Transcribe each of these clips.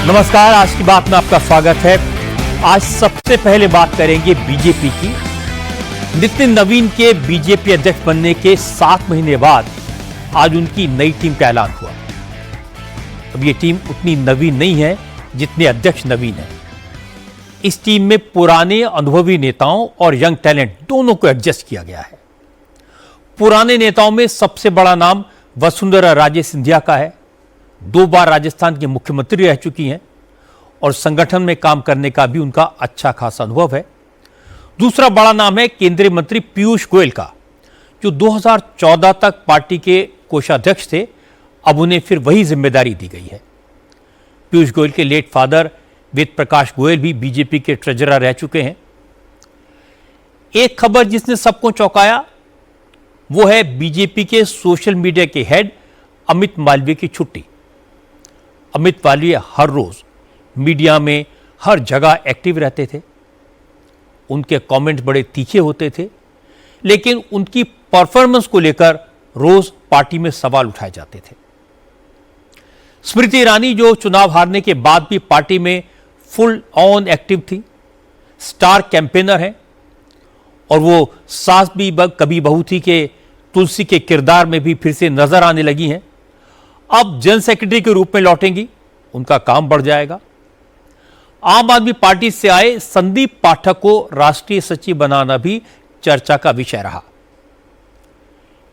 नमस्कार, आज की बात में आपका स्वागत है। आज सबसे पहले बात करेंगे बीजेपी की। नितिन नवीन के बीजेपी अध्यक्ष बनने के 7 महीने बाद आज उनकी नई टीम का ऐलान हुआ। अब ये टीम उतनी नवीन नहीं है जितने अध्यक्ष नवीन है। इस टीम में पुराने अनुभवी नेताओं और यंग टैलेंट दोनों को एडजस्ट किया गया है। पुराने नेताओं में सबसे बड़ा नाम वसुंधरा राजे सिंधिया का है। 2 बार राजस्थान की मुख्यमंत्री रह चुकी हैं और संगठन में काम करने का भी उनका अच्छा खासा अनुभव है। दूसरा बड़ा नाम है केंद्रीय मंत्री पीयूष गोयल का, जो 2014 तक पार्टी के कोषाध्यक्ष थे। अब उन्हें फिर वही जिम्मेदारी दी गई है। पीयूष गोयल के लेट फादर वेद प्रकाश गोयल भी बीजेपी के ट्रेजरर रह चुके हैं। एक खबर जिसने सबको चौंकाया वो है बीजेपी के सोशल मीडिया के हेड अमित मालवीय की छुट्टी। अमित मालवीय हर रोज मीडिया में हर जगह एक्टिव रहते थे। उनके कमेंट बड़े तीखे होते थे, लेकिन उनकी परफॉर्मेंस को लेकर रोज पार्टी में सवाल उठाए जाते थे। स्मृति ईरानी, जो चुनाव हारने के बाद भी पार्टी में फुल ऑन एक्टिव थी, स्टार कैंपेनर हैं और वो सास भी कभी बहू थी के तुलसी के किरदार में भी फिर से नजर आने लगी हैं। अब जनरल सेक्रेटरी के रूप में लौटेंगी, उनका काम बढ़ जाएगा। आम आदमी पार्टी से आए संदीप पाठक को राष्ट्रीय सचिव बनाना भी चर्चा का विषय रहा।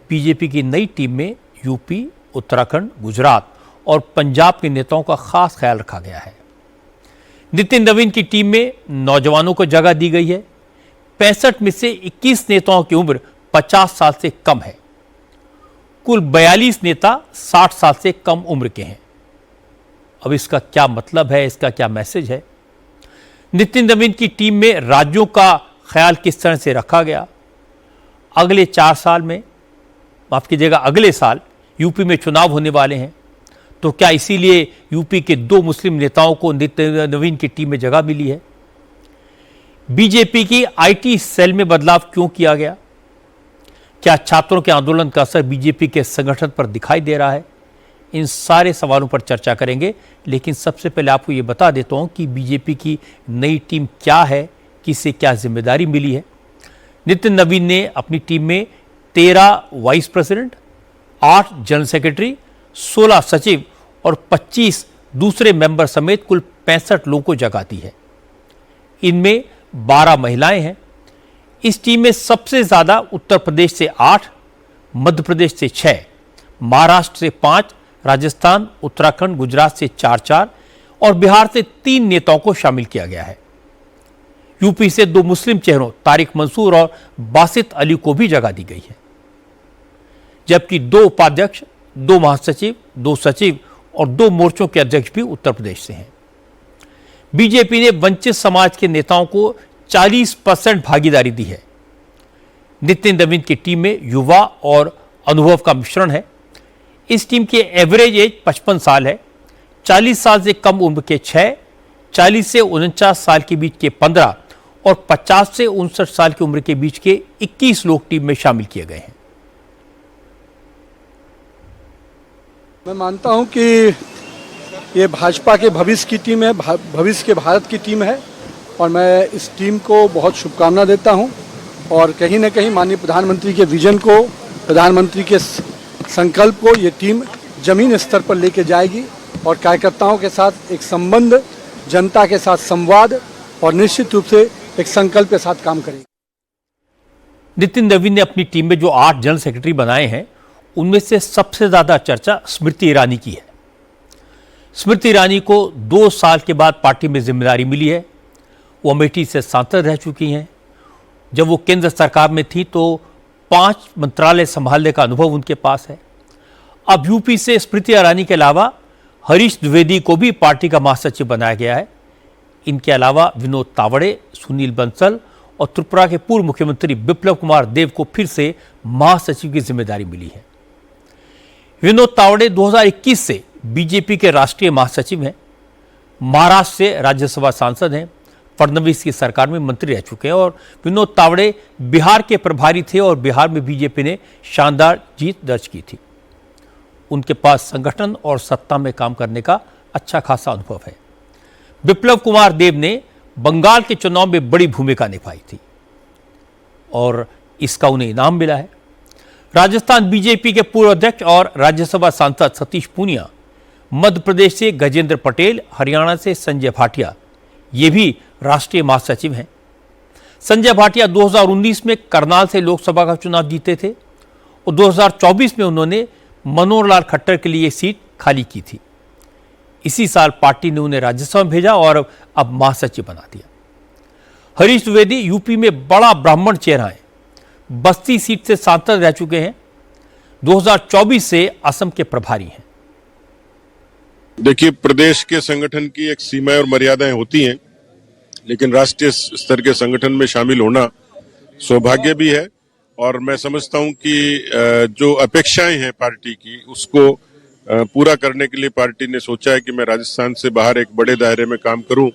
बीजेपी की नई टीम में यूपी, उत्तराखंड, गुजरात और पंजाब के नेताओं का खास ख्याल रखा गया है। नितिन नवीन की टीम में नौजवानों को जगह दी गई है। 65 में से 21 नेताओं की उम्र 50 साल से कम है। कुल 42 नेता 60 साल से कम उम्र के हैं। अब इसका क्या मतलब है, इसका क्या मैसेज है? नितिन नवीन की टीम में राज्यों का ख्याल किस तरह से रखा गया? अगले 4 साल में, माफ कीजिएगा, अगले साल यूपी में चुनाव होने वाले हैं, तो क्या इसीलिए यूपी के 2 मुस्लिम नेताओं को नितिन नवीन की टीम में जगह मिली है? बीजेपी की आईटी सेल में बदलाव क्यों किया गया? क्या छात्रों के आंदोलन का असर बीजेपी के संगठन पर दिखाई दे रहा है? इन सारे सवालों पर चर्चा करेंगे, लेकिन सबसे पहले आपको यह बता देता हूं कि बीजेपी की नई टीम क्या है, किसे क्या जिम्मेदारी मिली है। नितिन नवीन ने अपनी टीम में 13 वाइस प्रेसिडेंट, 8 जनरल सेक्रेटरी, 16 सचिव और 25 दूसरे मेंबर समेत कुल 65 लोगों को जगह दी है। इनमें 12 महिलाएं हैं। इस टीम में सबसे ज्यादा उत्तर प्रदेश से 8, मध्य प्रदेश से 6, महाराष्ट्र से 5, राजस्थान, उत्तराखंड, गुजरात से 4 और बिहार से 3 नेताओं को शामिल किया गया है। यूपी से 2 मुस्लिम चेहरों तारिक मंसूर और बासित अली को भी जगह दी गई है, जबकि 2 उपाध्यक्ष, 2 महासचिव, 2 सचिव और 2 मोर्चों के अध्यक्ष भी उत्तर प्रदेश से हैं। बीजेपी ने वंचित समाज के नेताओं को 40% भागीदारी दी है। नितिन नवीन की टीम में युवा और अनुभव का मिश्रण है। इस टीम की एवरेज एज 55 साल है। 40 साल से कम उम्र के 6, 40 से 49 साल के बीच के 15 और 50 से 59 साल की उम्र के बीच के 21 लोग टीम में शामिल किए गए हैं। मैं मानता हूं कि ये भाजपा के भविष्य की टीम है, भविष्य के भारत की टीम है और मैं इस टीम को बहुत शुभकामना देता हूं और कहीं ना कहीं माननीय प्रधानमंत्री के विजन को, प्रधानमंत्री के संकल्प को ये टीम जमीन स्तर पर लेके जाएगी और कार्यकर्ताओं के साथ एक संबंध, जनता के साथ संवाद और निश्चित रूप से एक संकल्प के साथ काम करेगी। नितिन नवीन ने अपनी टीम में जो 8 जनरल सेक्रेटरी बनाए हैं, उनमें से सबसे ज्यादा चर्चा स्मृति ईरानी की है। स्मृति ईरानी को 2 साल के बाद पार्टी में जिम्मेदारी मिली है। वो अमेठी से सांसद रह चुकी हैं। जब वो केंद्र सरकार में थी तो 5 मंत्रालय संभालने का अनुभव उनके पास है। अब यूपी से स्मृति ईरानी के अलावा हरीश द्विवेदी को भी पार्टी का महासचिव बनाया गया है। इनके अलावा विनोद तावड़े, सुनील बंसल और त्रिपुरा के पूर्व मुख्यमंत्री बिप्लब कुमार देव को फिर से महासचिव की जिम्मेदारी मिली है। विनोद तावड़े 2021 से बीजेपी के राष्ट्रीय महासचिव हैं। महाराष्ट्र से राज्यसभा सांसद हैं। फडणवीस की सरकार में मंत्री रह चुके हैं और विनोद तावड़े बिहार के प्रभारी थे और बिहार में बीजेपी ने शानदार जीत दर्ज की थी। उनके पास संगठन और सत्ता में काम करने का अच्छा खासा अनुभव है। बिप्लब कुमार देब ने बंगाल के चुनाव में बड़ी भूमिका निभाई थी और इसका उन्हें इनाम मिला है। राजस्थान बीजेपी के पूर्व अध्यक्ष और राज्यसभा सांसद सतीश पूनिया, मध्य प्रदेश से गजेंद्र पटेल, हरियाणा से संजय भाटिया, ये भी राष्ट्रीय महासचिव हैं। संजय भाटिया 2019 में करनाल से लोकसभा का चुनाव जीते थे और 2024 में उन्होंने मनोहर लाल खट्टर के लिए सीट खाली की थी। इसी साल पार्टी ने उन्हें राज्यसभा में भेजा और अब महासचिव बना दिया। हरीश द्विवेदी यूपी में बड़ा ब्राह्मण चेहरा है, बस्ती सीट से सांसद रह चुके हैं, 2024 से असम के प्रभारी हैं। देखिए, प्रदेश के संगठन की एक सीमाएं और मर्यादाएं होती हैं, लेकिन राष्ट्रीय स्तर के संगठन में शामिल होना सौभाग्य भी है और मैं समझता हूं कि जो अपेक्षाएं हैं पार्टी की उसको पूरा करने के लिए पार्टी ने सोचा है कि मैं राजस्थान से बाहर एक बड़े दायरे में काम करूं।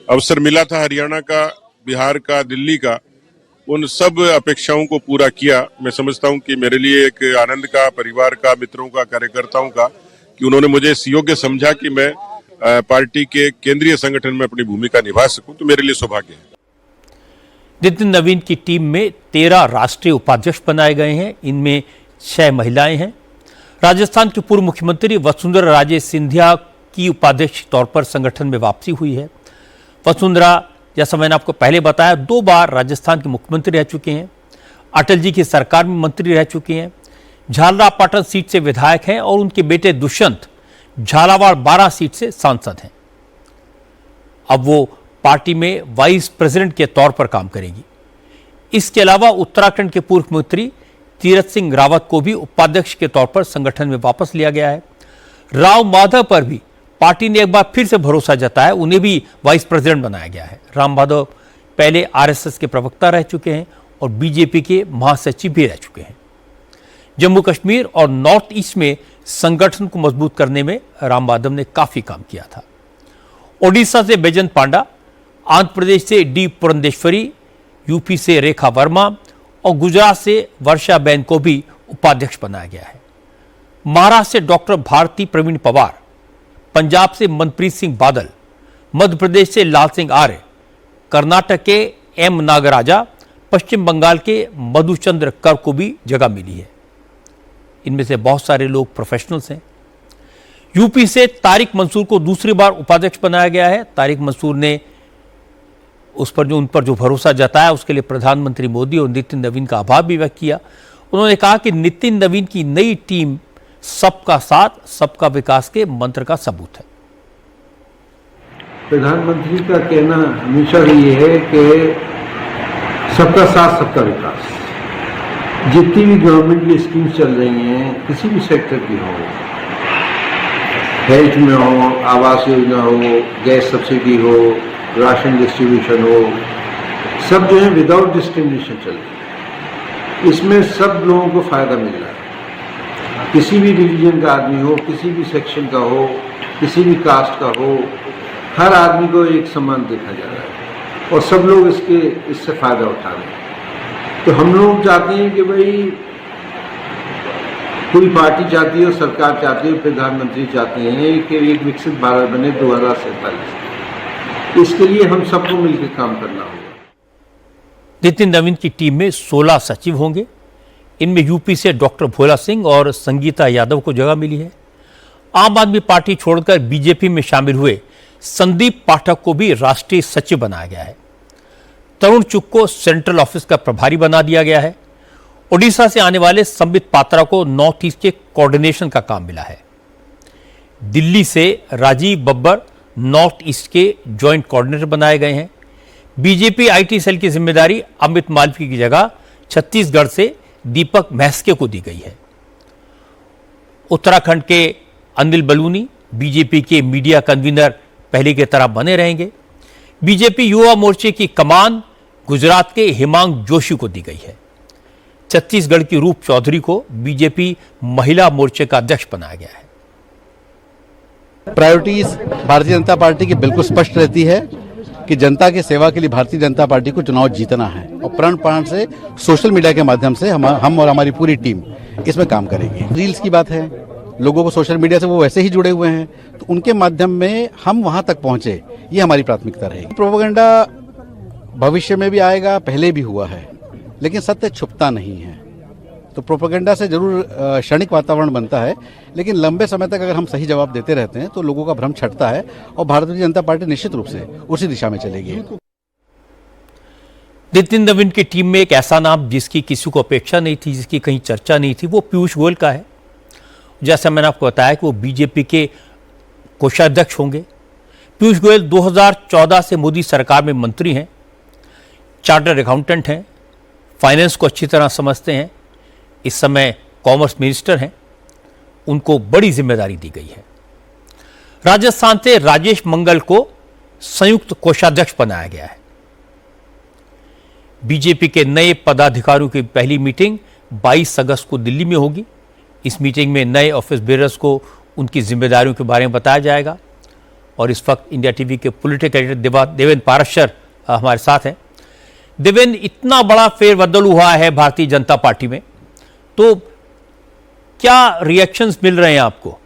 अवसर मिला था हरियाणा का, बिहार का, दिल्ली का, उन सब अपेक्षाओं को पूरा किया। मैं समझता हूं कि मेरे लिए एक आनंद का, परिवार का, मित्रों का, कार्यकर्ताओं का कि उन्होंने मुझे इस योग्य समझा कि मैं पार्टी के केंद्रीय संगठन में अपनी भूमिका निभा सकूं, तो मेरे लिए सौभाग्य है। नितिन नवीन की टीम में 13 राष्ट्रीय उपाध्यक्ष बनाए गए हैं, इनमें 6 महिलाएं हैं। राजस्थान के पूर्व मुख्यमंत्री वसुंधरा राजे सिंधिया की उपाध्यक्ष के तौर पर संगठन में वापसी हुई है। वसुंधरा, जैसा मैंने आपको पहले बताया, 2 बार राजस्थान के मुख्यमंत्री रह चुके हैं, अटल जी की सरकार में मंत्री रह चुके हैं, झालरापाटन सीट से विधायक हैं और उनके बेटे दुष्यंत झालावाड़ 12 सीट से सांसद हैं। अब वो पार्टी में वाइस प्रेसिडेंट के तौर पर काम करेगी। इसके अलावा उत्तराखंड के पूर्व मंत्री तीरथ सिंह रावत को भी उपाध्यक्ष के तौर पर संगठन में वापस लिया गया है। राव माधव पर भी पार्टी ने एक बार फिर से भरोसा जताया, उन्हें भी वाइस प्रेसिडेंट बनाया गया है। राम माधव पहले आरएसएस के प्रवक्ता रह चुके हैं और बीजेपी के महासचिव भी रह चुके हैं। जम्मू कश्मीर और नॉर्थ ईस्ट में संगठन को मजबूत करने में राम माधव ने काफी काम किया था। ओडिशा से बैजंत पांडा, आंध्र प्रदेश से डी पुरंदेश्वरी, यूपी से रेखा वर्मा और गुजरात से वर्षाबेन को भी उपाध्यक्ष बनाया गया है। महाराष्ट्र से डॉक्टर भारती प्रवीण पवार, पंजाब से मनप्रीत सिंह बादल, मध्य प्रदेश से लाल सिंह आर्य, कर्नाटक के एम नागराजा, पश्चिम बंगाल के मधुचंद्र कर को भी जगह मिली है। इनमें से बहुत सारे लोग प्रोफेशनल्स हैं। यूपी से तारिक मंसूर को दूसरी बार उपाध्यक्ष बनाया गया है। तारिक मंसूर ने उन पर जो भरोसा जताया उसके लिए प्रधानमंत्री मोदी और नितिन नवीन का आभार भी व्यक्त किया। उन्होंने कहा कि नितिन नवीन की नई टीम सबका साथ सबका विकास के मंत्र का सबूत है। प्रधानमंत्री का कहना हमेशा ये है कि सबका साथ सबका विकास। जितनी भी गवर्नमेंट की स्कीम्स चल रही हैं, किसी भी सेक्टर की हो, हेल्थ में हो, आवास योजना हो, गैस सब्सिडी हो, राशन डिस्ट्रीब्यूशन हो, सब जो है विदाउट डिस्क्रिमिनेशन चल रही है। इसमें सब लोगों को फायदा मिल रहा है। किसी भी रिलीजन का आदमी हो, किसी भी सेक्शन का हो, किसी भी कास्ट का हो, हर आदमी को एक समान देखा जा रहा है और सब लोग इससे फायदा उठा रहे हैं। तो हम लोग चाहते हैं कि भाई पूरी पार्टी चाहती है, सरकार चाहती है, प्रधानमंत्री चाहते हैं कि एक विकसित भारत बने 2047। इसके लिए हम सबको मिलकर काम करना होगा। नितिन नवीन की टीम में 16 सचिव होंगे। इनमें यूपी से डॉक्टर भोला सिंह और संगीता यादव को जगह मिली है। आम आदमी पार्टी छोड़कर बीजेपी में शामिल हुए संदीप पाठक को भी राष्ट्रीय सचिव बनाया गया है। तरुण चुग को सेंट्रल ऑफिस का प्रभारी बना दिया गया है। ओडिशा से आने वाले संबित पात्रा को नॉर्थ ईस्ट के कोऑर्डिनेशन का काम मिला है। दिल्ली से राजीव बब्बर नॉर्थ ईस्ट के ज्वाइंट कोऑर्डिनेटर बनाए गए हैं। बीजेपी आईटी सेल की जिम्मेदारी अमित मालवीय की जगह छत्तीसगढ़ से दीपक महस्के को दी गई है। उत्तराखंड के अनिल बलूनी बीजेपी के मीडिया कन्वीनर पहले की तरह बने रहेंगे। बीजेपी युवा मोर्चे की कमान गुजरात के हिमांग जोशी को दी गई है। छत्तीसगढ़ की रूप चौधरी को बीजेपी महिला मोर्चे का अध्यक्ष बनाया गया है। प्रायोरिटीज भारतीय जनता पार्टी की बिल्कुल स्पष्ट रहती है कि जनता की सेवा के लिए भारतीय जनता पार्टी को चुनाव जीतना है और प्रण प्राण से सोशल मीडिया के माध्यम से हम और हमारी पूरी टीम इसमें काम करेगी। रील्स की बात है, लोगों को सोशल मीडिया से वो वैसे ही जुड़े हुए हैं, तो उनके माध्यम में हम वहां तक पहुंचे, ये हमारी प्राथमिकता रहेगी। प्रोपेगेंडा भविष्य में भी आएगा, पहले भी हुआ है, लेकिन सत्य छुपता नहीं है। तो प्रोपेगेंडा से जरूर क्षणिक वातावरण बनता है, लेकिन लंबे समय तक अगर हम सही जवाब देते रहते हैं तो लोगों का भ्रम छटता है और भारतीय जनता पार्टी निश्चित रूप से उसी दिशा में चलेगी। नितिन नवीन की टीम में एक ऐसा नाम जिसकी किसी को अपेक्षा नहीं थी, जिसकी कहीं चर्चा नहीं थी, वो पीयूष गोयल का है। जैसा मैंने आपको बताया कि वो बीजेपी के कोषाध्यक्ष होंगे। पीयूष गोयल 2014 से मोदी सरकार में मंत्री हैं, चार्टर्ड अकाउंटेंट हैं, फाइनेंस को अच्छी तरह समझते हैं, इस समय कॉमर्स मिनिस्टर हैं। उनको बड़ी जिम्मेदारी दी गई है। राजस्थान से राजेश मंगल को संयुक्त कोषाध्यक्ष बनाया गया है। बीजेपी के नए पदाधिकारियों की पहली मीटिंग 22 अगस्त को दिल्ली में होगी। इस मीटिंग में नए ऑफिस बेयरर्स को उनकी जिम्मेदारियों के बारे में बताया जाएगा। और इस वक्त इंडिया टीवी के पॉलिटिकल एडिटर देवेंद्र पाराशर हमारे साथ हैं। देवेंद्र, इतना बड़ा फेरबदल हुआ है भारतीय जनता पार्टी में, तो क्या रिएक्शंस मिल रहे हैं आपको?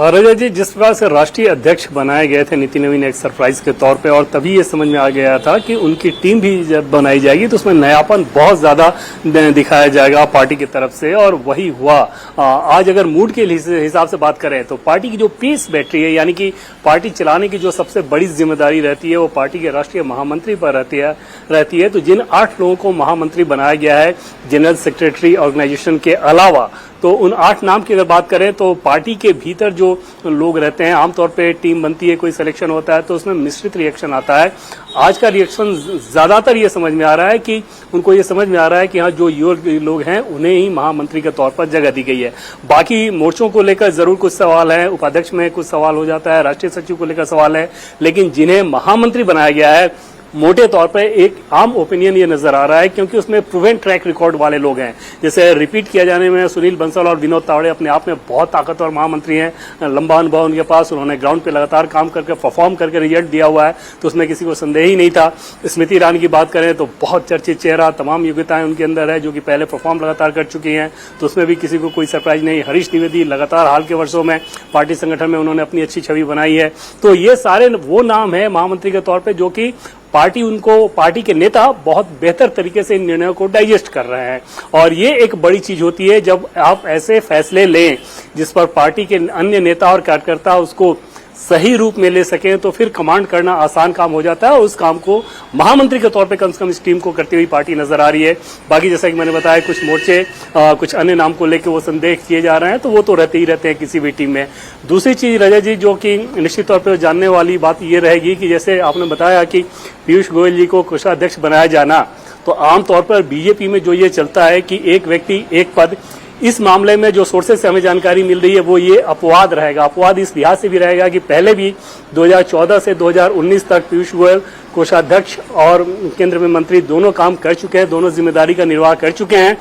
रजत जी, जिस प्रकार से राष्ट्रीय अध्यक्ष बनाए गए थे नितिन नवीन एक सरप्राइज के तौर पे, और तभी ये समझ में आ गया था कि उनकी टीम भी जब बनाई जाएगी तो उसमें नयापन बहुत ज्यादा दिखाया जाएगा पार्टी की तरफ से, और वही हुआ। आज अगर मूड के हिसाब से बात करें तो पार्टी की जो पीस बैटरी है, यानी कि पार्टी चलाने की जो सबसे बड़ी जिम्मेदारी रहती है वो पार्टी के राष्ट्रीय महामंत्री पर रहती है। तो जिन 8 लोगों को महामंत्री बनाया गया है जनरल सेक्रेटरी ऑर्गेनाइजेशन के अलावा, तो उन 8 नाम की अगर बात करें तो पार्टी के भीतर जो लोग रहते हैं, आमतौर पे टीम बनती है, कोई सिलेक्शन होता है तो उसमें मिश्रित रिएक्शन आता है। आज का रिएक्शन ज्यादातर ये समझ में आ रहा है कि उनको ये समझ में आ रहा है कि हाँ, जो युवा लोग हैं उन्हें ही महामंत्री के तौर पर जगह दी गई है। बाकी मोर्चों को लेकर जरूर कुछ सवाल है, उपाध्यक्ष में कुछ सवाल हो जाता है, राष्ट्रीय सचिव को लेकर सवाल है, लेकिन जिन्हें महामंत्री बनाया गया है मोटे तौर पर एक आम ओपिनियन ये नजर आ रहा है, क्योंकि उसमें प्रूवन ट्रैक रिकॉर्ड वाले लोग हैं। जैसे रिपीट किया जाने में सुनील बंसल और विनोद तावड़े अपने आप में बहुत ताकतवर महामंत्री हैं, लंबा अनुभव उनके पास, उन्होंने ग्राउंड पे लगातार काम करके परफॉर्म करके रिजल्ट दिया हुआ है, तो उसमें किसी को संदेह ही नहीं था। स्मृति ईरानी की बात करें तो बहुत चर्चित चेहरा, तमाम योग्यताएं उनके अंदर है, जो कि पहले परफॉर्म लगातार कर चुकी हैं, तो उसमें भी किसी को कोई सरप्राइज नहीं। हरीश द्विवेदी लगातार हाल के वर्षों में पार्टी संगठन में उन्होंने अपनी अच्छी छवि बनाई है। तो ये सारे वो नाम है महामंत्री के तौर पर जो कि पार्टी के नेता बहुत बेहतर तरीके से इन निर्णयों को डाइजेस्ट कर रहे हैं। और ये एक बड़ी चीज होती है जब आप ऐसे फैसले लें जिस पर पार्टी के अन्य नेता और कार्यकर्ता उसको सही रूप में ले सकें, तो फिर कमांड करना आसान काम हो जाता है, और उस काम को महामंत्री के तौर पे कम से कम इस टीम को करती हुई पार्टी नजर आ रही है। बाकी जैसा कि मैंने बताया, कुछ मोर्चे कुछ अन्य नाम को लेकर वो संदेह किए जा रहे हैं, तो वो तो रहते ही रहते हैं किसी भी टीम में। दूसरी चीज रजत जी, जो कि निश्चित तौर पर जानने वाली बात ये रहेगी कि जैसे आपने बताया कि पीयूष गोयल जी को कोषाध्यक्ष बनाया जाना, तो आमतौर पर बीजेपी में जो ये चलता है कि एक व्यक्ति एक पद, इस मामले में जो सोर्सेज से हमें जानकारी मिल रही है वो ये अपवाद रहेगा। अपवाद इस लिहाज से भी रहेगा कि पहले भी 2014 से 2019 तक पीयूष गोयल कोषाध्यक्ष और केंद्र में मंत्री दोनों काम कर चुके हैं, दोनों जिम्मेदारी का निर्वाह कर चुके हैं।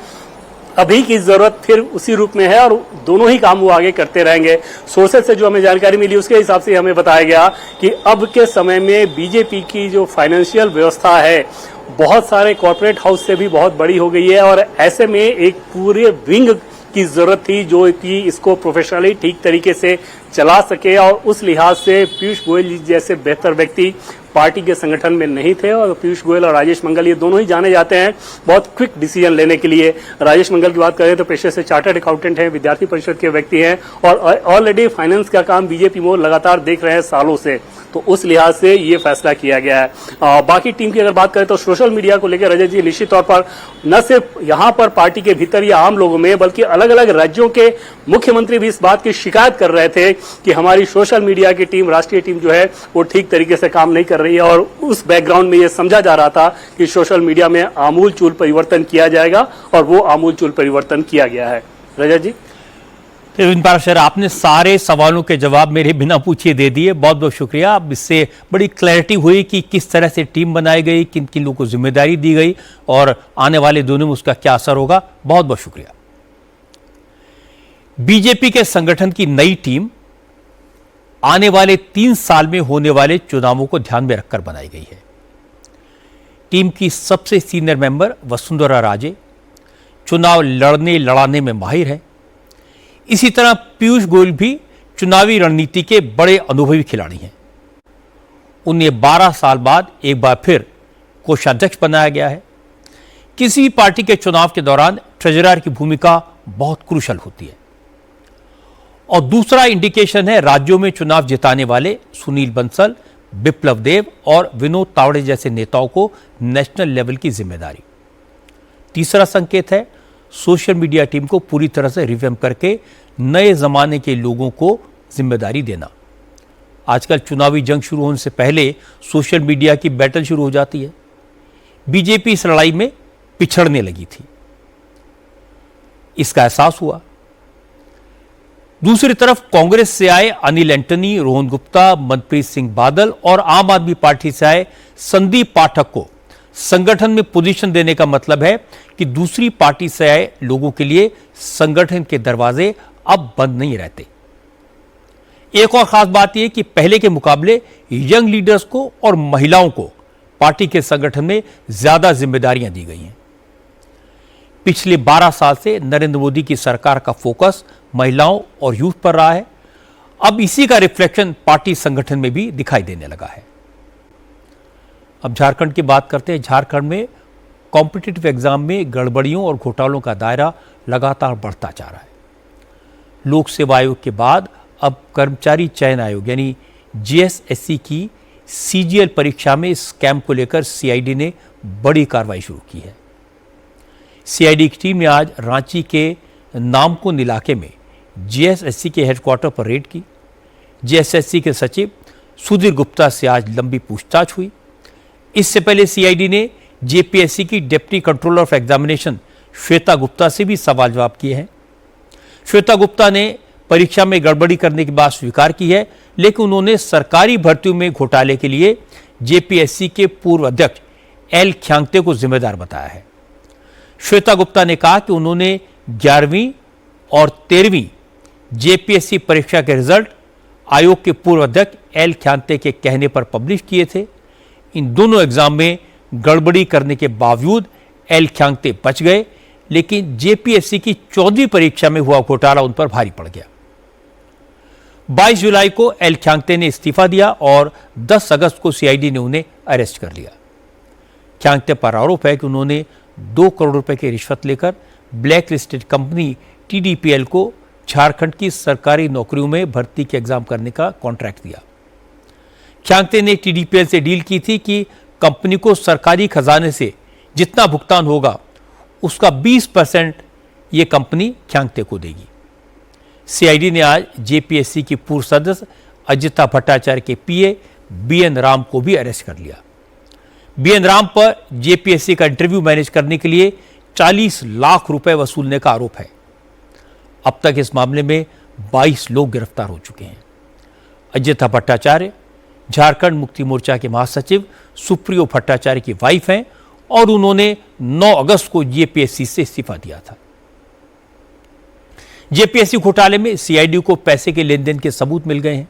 अभी की जरूरत फिर उसी रूप में है और दोनों ही काम वो आगे करते रहेंगे। सोर्सेज से जो हमें जानकारी मिली उसके हिसाब से हमें बताया गया कि अब के समय में बीजेपी की जो फाइनेंशियल व्यवस्था है बहुत सारे कॉर्पोरेट हाउस से भी बहुत बड़ी हो गई है, और ऐसे में एक पूरे विंग की जरूरत थी जो कि इसको प्रोफेशनली ठीक तरीके से चला सके, और उस लिहाज से पीयूष गोयल जी जैसे बेहतर व्यक्ति पार्टी के संगठन में नहीं थे। और पीयूष गोयल और राजेश मंगल ये दोनों ही जाने जाते हैं बहुत क्विक डिसीजन लेने के लिए। राजेश मंगल की बात करें तो पेशे से चार्टर्ड अकाउंटेंट हैं, विद्यार्थी परिषद के व्यक्ति हैं, और ऑलरेडी फाइनेंस का काम बीजेपी में लगातार देख रहे हैं सालों से, तो उस लिहाज से ये फैसला किया गया है। बाकी टीम की अगर बात करें तो सोशल मीडिया को लेकर रजत जी निश्चित तौर पर न सिर्फ यहाँ पर पार्टी के भीतर या आम लोगों में, बल्कि अलग अलग राज्यों के मुख्यमंत्री भी इस बात की शिकायत कर रहे थे कि हमारी सोशल मीडिया की टीम, राष्ट्रीय टीम जो है वो ठीक तरीके से काम नहीं कर रही है, और उस बैकग्राउंड में ये समझा जा रहा था कि सोशल मीडिया में आमूल चूल परिवर्तन किया जाएगा, और वो आमूल चूल परिवर्तन किया गया है। रजत जी, देवेंद्र पाराशर, आपने सारे सवालों के जवाब मेरे बिना पूछे दे दिए, बहुत बहुत शुक्रिया। अब इससे बड़ी क्लैरिटी हुई कि किस तरह से टीम बनाई गई, किन किन लोगों को जिम्मेदारी दी गई, और आने वाले दिनों में उसका क्या असर होगा। बहुत बहुत शुक्रिया। बीजेपी के संगठन की नई टीम आने वाले 3 साल में होने वाले चुनावों को ध्यान में रखकर बनाई गई है। टीम की सबसे सीनियर मेंबर वसुंधरा राजे चुनाव लड़ाने में माहिर हैं। इसी तरह पीयूष गोयल भी चुनावी रणनीति के बड़े अनुभवी खिलाड़ी हैं। उन्हें 12 साल बाद एक बार फिर कोषाध्यक्ष बनाया गया है। किसी भी पार्टी के चुनाव के दौरान ट्रेजरर की भूमिका बहुत क्रूशल होती है। और दूसरा इंडिकेशन है राज्यों में चुनाव जिताने वाले सुनील बंसल, बिप्लब देव और विनोद तावड़े जैसे नेताओं को नेशनल लेवल की जिम्मेदारी। तीसरा संकेत है सोशल मीडिया टीम को पूरी तरह से रिवैम्प करके नए जमाने के लोगों को जिम्मेदारी देना। आजकल चुनावी जंग शुरू होने से पहले सोशल मीडिया की बैटल शुरू हो जाती है। बीजेपी इस लड़ाई में पिछड़ने लगी थी, इसका एहसास हुआ। दूसरी तरफ कांग्रेस से आए अनिल एंटनी, रोहन गुप्ता, मनप्रीत सिंह बादल और आम आदमी पार्टी से आए संदीप पाठक को संगठन में पोजीशन देने का मतलब है कि दूसरी पार्टी से आए लोगों के लिए संगठन के दरवाजे अब बंद नहीं रहते। एक और खास बात यह कि पहले के मुकाबले यंग लीडर्स को और महिलाओं को पार्टी के संगठन में ज्यादा जिम्मेदारियां दी गई हैं। पिछले 12 साल से नरेंद्र मोदी की सरकार का फोकस महिलाओं और यूथ पर रहा है। अब इसी का रिफ्लेक्शन पार्टी संगठन में भी दिखाई देने लगा है। अब झारखंड की बात करते हैं। झारखंड में कॉम्पिटिटिव एग्जाम में गड़बड़ियों और घोटालों का दायरा लगातार बढ़ता जा रहा है। लोक सेवा आयोग के बाद अब कर्मचारी चयन आयोग यानी जीएसएससी की सीजीएल परीक्षा में स्कैम को लेकर सीआईडी ने बड़ी कार्रवाई शुरू की है। सीआईडी की टीम ने आज रांची के नामकुंड इलाके में जीएसएससी के हेडक्वार्टर पर रेड की। जीएसएससी के सचिव सुधीर गुप्ता से आज लंबी पूछताछ हुई। इससे पहले सीआईडी ने जेपीएससी की deputy controller of examination Shweta Gupta से भी सवाल जवाब किए हैं। श्वेता गुप्ता ने परीक्षा में गड़बड़ी करने की बात स्वीकार की है, लेकिन उन्होंने सरकारी भर्तियों में घोटाले के लिए जेपीएससी के पूर्व अध्यक्ष एल ख्यांगते को जिम्मेदार बताया है। श्वेता गुप्ता ने कहा कि उन्होंने 11वीं और 13वीं जेपीएससी परीक्षा के रिजल्ट आयोग के पूर्व अध्यक्ष एल ख्यांगते के कहने पर पब्लिश किए थे। इन दोनों एग्जाम में गड़बड़ी करने के बावजूद एल ख्यांगते बच गए, लेकिन जेपीएससी की 14वीं परीक्षा में हुआ घोटाला उन पर भारी पड़ गया। 22 जुलाई को एल ख्यांगते ने इस्तीफा दिया और 10 अगस्त को सीआईडी ने उन्हें अरेस्ट कर लिया। ख्यांगते पर आरोप है कि उन्होंने 2 करोड़ रुपए की रिश्वत लेकर ब्लैक लिस्टेड कंपनी टीडीपीएल को झारखंड की सरकारी नौकरियों में भर्ती के एग्जाम करने का कॉन्ट्रैक्ट दिया। ख्यांगते ने टीडीपीएल से डील की थी कि कंपनी को सरकारी खजाने से जितना भुगतान होगा उसका 20% ये कंपनी ख्यांगते को देगी। सीआईडी ने आज जेपीएससी की पूर्व सदस्य अजिता भट्टाचार्य के पीए बीएन राम को भी अरेस्ट कर लिया। बीएन राम पर जेपीएससी का इंटरव्यू मैनेज करने के लिए 40 लाख रुपए वसूलने का आरोप है। अब तक इस मामले में 22 लोग गिरफ्तार हो चुके हैं। अजिता भट्टाचार्य झारखंड मुक्ति मोर्चा के महासचिव सुप्रियो भट्टाचार्य की वाइफ हैं और उन्होंने 9 अगस्त को जेपीएससी से इस्तीफा दिया था। जेपीएससी घोटाले में सीआईडी को पैसे के लेन देन के सबूत मिल गए हैं।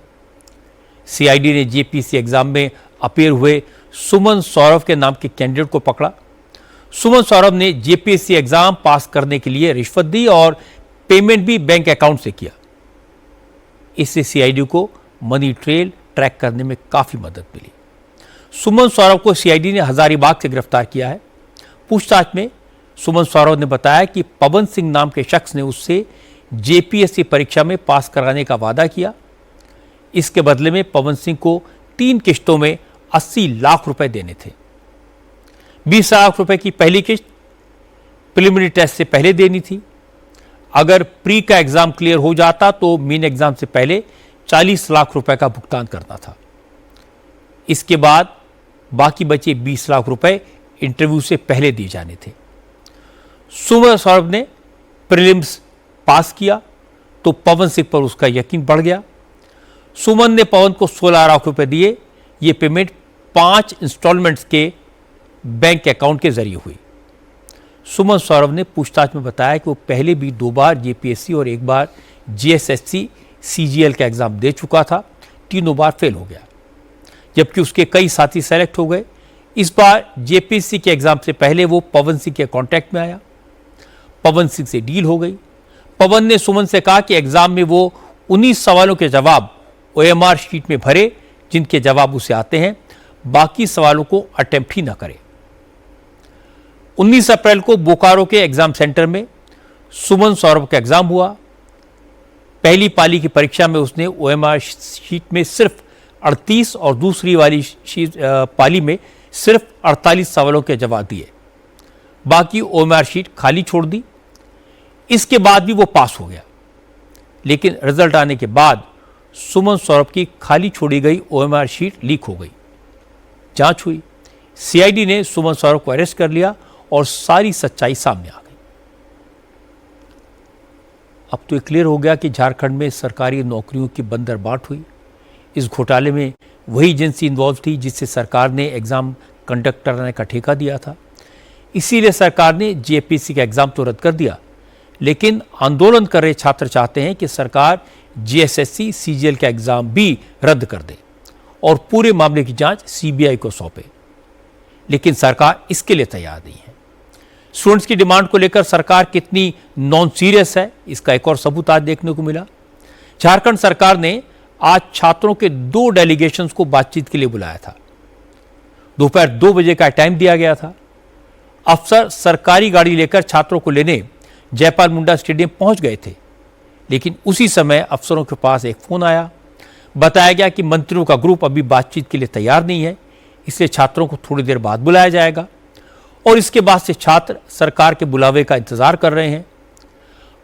सीआईडी ने जेपीएससी एग्जाम में अपीयर हुए सुमन सौरभ के नाम के कैंडिडेट को पकड़ा। सुमन सौरभ ने जेपीएससी एग्जाम पास करने के लिए रिश्वत दी और पेमेंट भी बैंक अकाउंट से किया। इससे सीआईडी को मनी ट्रेल ट्रैक करने में काफी मदद मिली। सुमन सौरभ को सीआईडी ने हजारीबाग से गिरफ्तार किया है। पूछताछ में सुमन सौरभ ने बताया कि पवन सिंह नाम के शख्स ने उससे जेपीएससी परीक्षा में पास कराने का वादा किया। इसके बदले में पवन सिंह को 3 किश्तों में 80 लाख रुपए देने थे। 20 लाख रुपए की पहली किश्त प्रिलिमिनरी टेस्ट से पहले देनी थी। अगर प्री का एग्जाम क्लियर हो जाता तो मेन एग्जाम से पहले 40 लाख रुपए का भुगतान करना था। इसके बाद बाकी बचे 20 लाख रुपए इंटरव्यू से पहले दिए जाने थे। सुमन सौरभ ने प्रीलिम्स पास किया तो पवन सिंह पर उसका यकीन बढ़ गया। सुमन ने पवन को 16 लाख रुपए दिए। ये पेमेंट 5 इंस्टॉलमेंट्स के बैंक अकाउंट के जरिए हुई। सुमन सौरभ ने पूछताछ में बताया कि वो पहले भी 2 बार जेपीएससी और 1 बार जीएसएससी सीजीएल का एग्जाम दे चुका था। तीनों बार फेल हो गया, जबकि उसके कई साथी सेलेक्ट हो गए। इस बार जेपीएससी के एग्जाम से पहले वो पवन सिंह के कॉन्टैक्ट में आया। पवन सिंह से डील हो गई। पवन ने सुमन से कहा कि एग्जाम में वो 19 सवालों के जवाब OMR शीट में भरे जिनके जवाब उसे आते हैं, बाकी सवालों को अटेम्प्ट ही ना करे। 19 अप्रैल को बोकारो के एग्जाम सेंटर में सुमन सौरभ का एग्जाम हुआ। पहली पाली की परीक्षा में उसने OMR शीट में सिर्फ 38 और दूसरी वाली पाली में सिर्फ 48 सवालों के जवाब दिए, बाकी OMR शीट खाली छोड़ दी। इसके बाद भी वो पास हो गया, लेकिन रिजल्ट आने के बाद सुमन सौरभ की खाली छोड़ी गई OMR शीट लीक हो गई। जांच हुई, CID ने सुमन सौरभ को अरेस्ट कर लिया और सारी सच्चाई सामने आ गई। अब तो ये क्लियर हो गया कि झारखंड में सरकारी नौकरियों की बंदरबाट हुई। इस घोटाले में वही एजेंसी इन्वॉल्व थी जिससे सरकार ने एग्जाम कंडक्ट कराने का ठेका दिया था। इसीलिए सरकार ने JPSC का एग्जाम तो रद्द कर दिया, लेकिन आंदोलन कर रहे छात्र चाहते हैं कि सरकार GSSC CGL का एग्जाम भी रद्द कर दे और पूरे मामले की जांच CBI को सौंपे, लेकिन सरकार इसके लिए तैयार नहीं है। स्टूडेंट्स की डिमांड को लेकर सरकार कितनी नॉन सीरियस है, इसका एक और सबूत आज देखने को मिला। झारखंड सरकार ने आज छात्रों के 2 डेलीगेशंस को बातचीत के लिए बुलाया था। दोपहर 2 बजे का टाइम दिया गया था। अफसर सरकारी गाड़ी लेकर छात्रों को लेने जयपाल मुंडा स्टेडियम पहुंच गए थे, लेकिन उसी समय अफसरों के पास एक फोन आया। बताया गया कि मंत्रियों का ग्रुप अभी बातचीत के लिए तैयार नहीं है, इसलिए छात्रों को थोड़ी देर बाद बुलाया जाएगा। और इसके बाद से छात्र सरकार के बुलावे का इंतजार कर रहे हैं।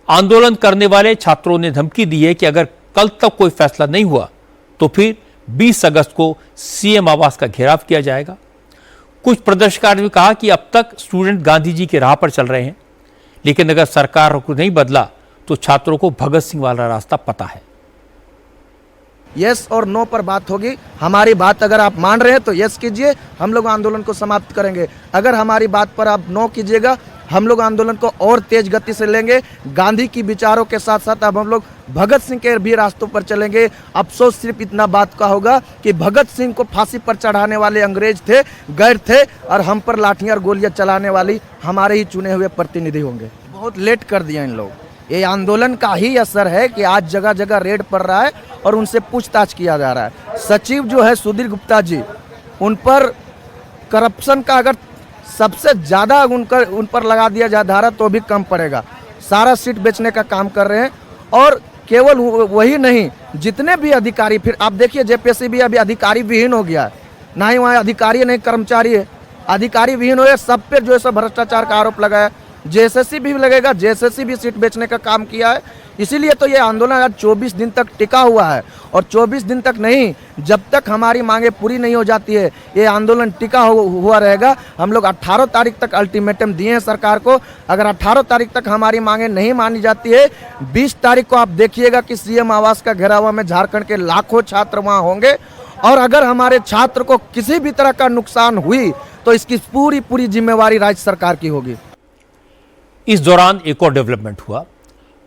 आंदोलन करने वाले छात्रों ने धमकी दी है कि अगर कल तक कोई फैसला नहीं हुआ तो फिर 20 अगस्त को CM आवास का घेराव किया जाएगा। कुछ प्रदर्शनकारियों ने कहा कि अब तक स्टूडेंट गांधी जी की राह पर चल रहे हैं, लेकिन अगर सरकार को नहीं बदला तो छात्रों को भगत सिंह वाला रास्ता पता है। यस और नो पर बात होगी। हमारी बात अगर आप मान रहे हैं तो यस कीजिए, हम लोग आंदोलन को समाप्त करेंगे। अगर हमारी बात पर आप नो कीजिएगा, हम लोग आंदोलन को और तेज गति से लेंगे। गांधी की विचारों के साथ साथ अब हम लोग भगत सिंह के भी रास्तों पर चलेंगे। अफसोस सिर्फ इतना बात का होगा कि भगत सिंह को फांसी पर चढ़ाने वाले अंग्रेज थे, गैर थे, और हम पर लाठियां और गोलियां चलाने वाली हमारे ही चुने हुए प्रतिनिधि होंगे। बहुत लेट कर दिया इन लोग। ये आंदोलन का ही असर है कि आज जगह जगह रेड पड़ रहा है और उनसे पूछताछ किया जा रहा है। सचिव जो है सुधीर गुप्ता जी, उन पर करप्शन का अगर सबसे ज़्यादा उन पर लगा दिया जाए धारा तो भी कम पड़ेगा। सारा सीट बेचने का काम कर रहे हैं। और केवल वही नहीं, जितने भी अधिकारी, फिर आप देखिए JPSC भी अभी अधिकारी विहीन हो गया है। ना ही वहाँ अधिकारी नहीं कर्मचारी है, अधिकारी विहीन हो गया। सब पे जो है सब भ्रष्टाचार का आरोप लगा है। JSSC भी लगेगा, JSSC भी सीट बेचने का काम किया है। इसीलिए तो ये आंदोलन आज 24 दिन तक टिका हुआ है। और 24 दिन तक नहीं, जब तक हमारी मांगे पूरी नहीं हो जाती है ये आंदोलन टिका हुआ रहेगा। हम लोग 18 तारीख तक अल्टीमेटम दिए हैं सरकार को। अगर 18 तारीख तक हमारी मांगे नहीं मानी जाती है, 20 तारीख को आप देखिएगा कि CM आवास का घेराव में झारखंड के लाखों छात्र वहाँ होंगे। और अगर हमारे छात्र को किसी भी तरह का नुकसान हुई तो इसकी पूरी जिम्मेवारी राज्य सरकार की होगी। इस दौरान एक और डेवलपमेंट हुआ।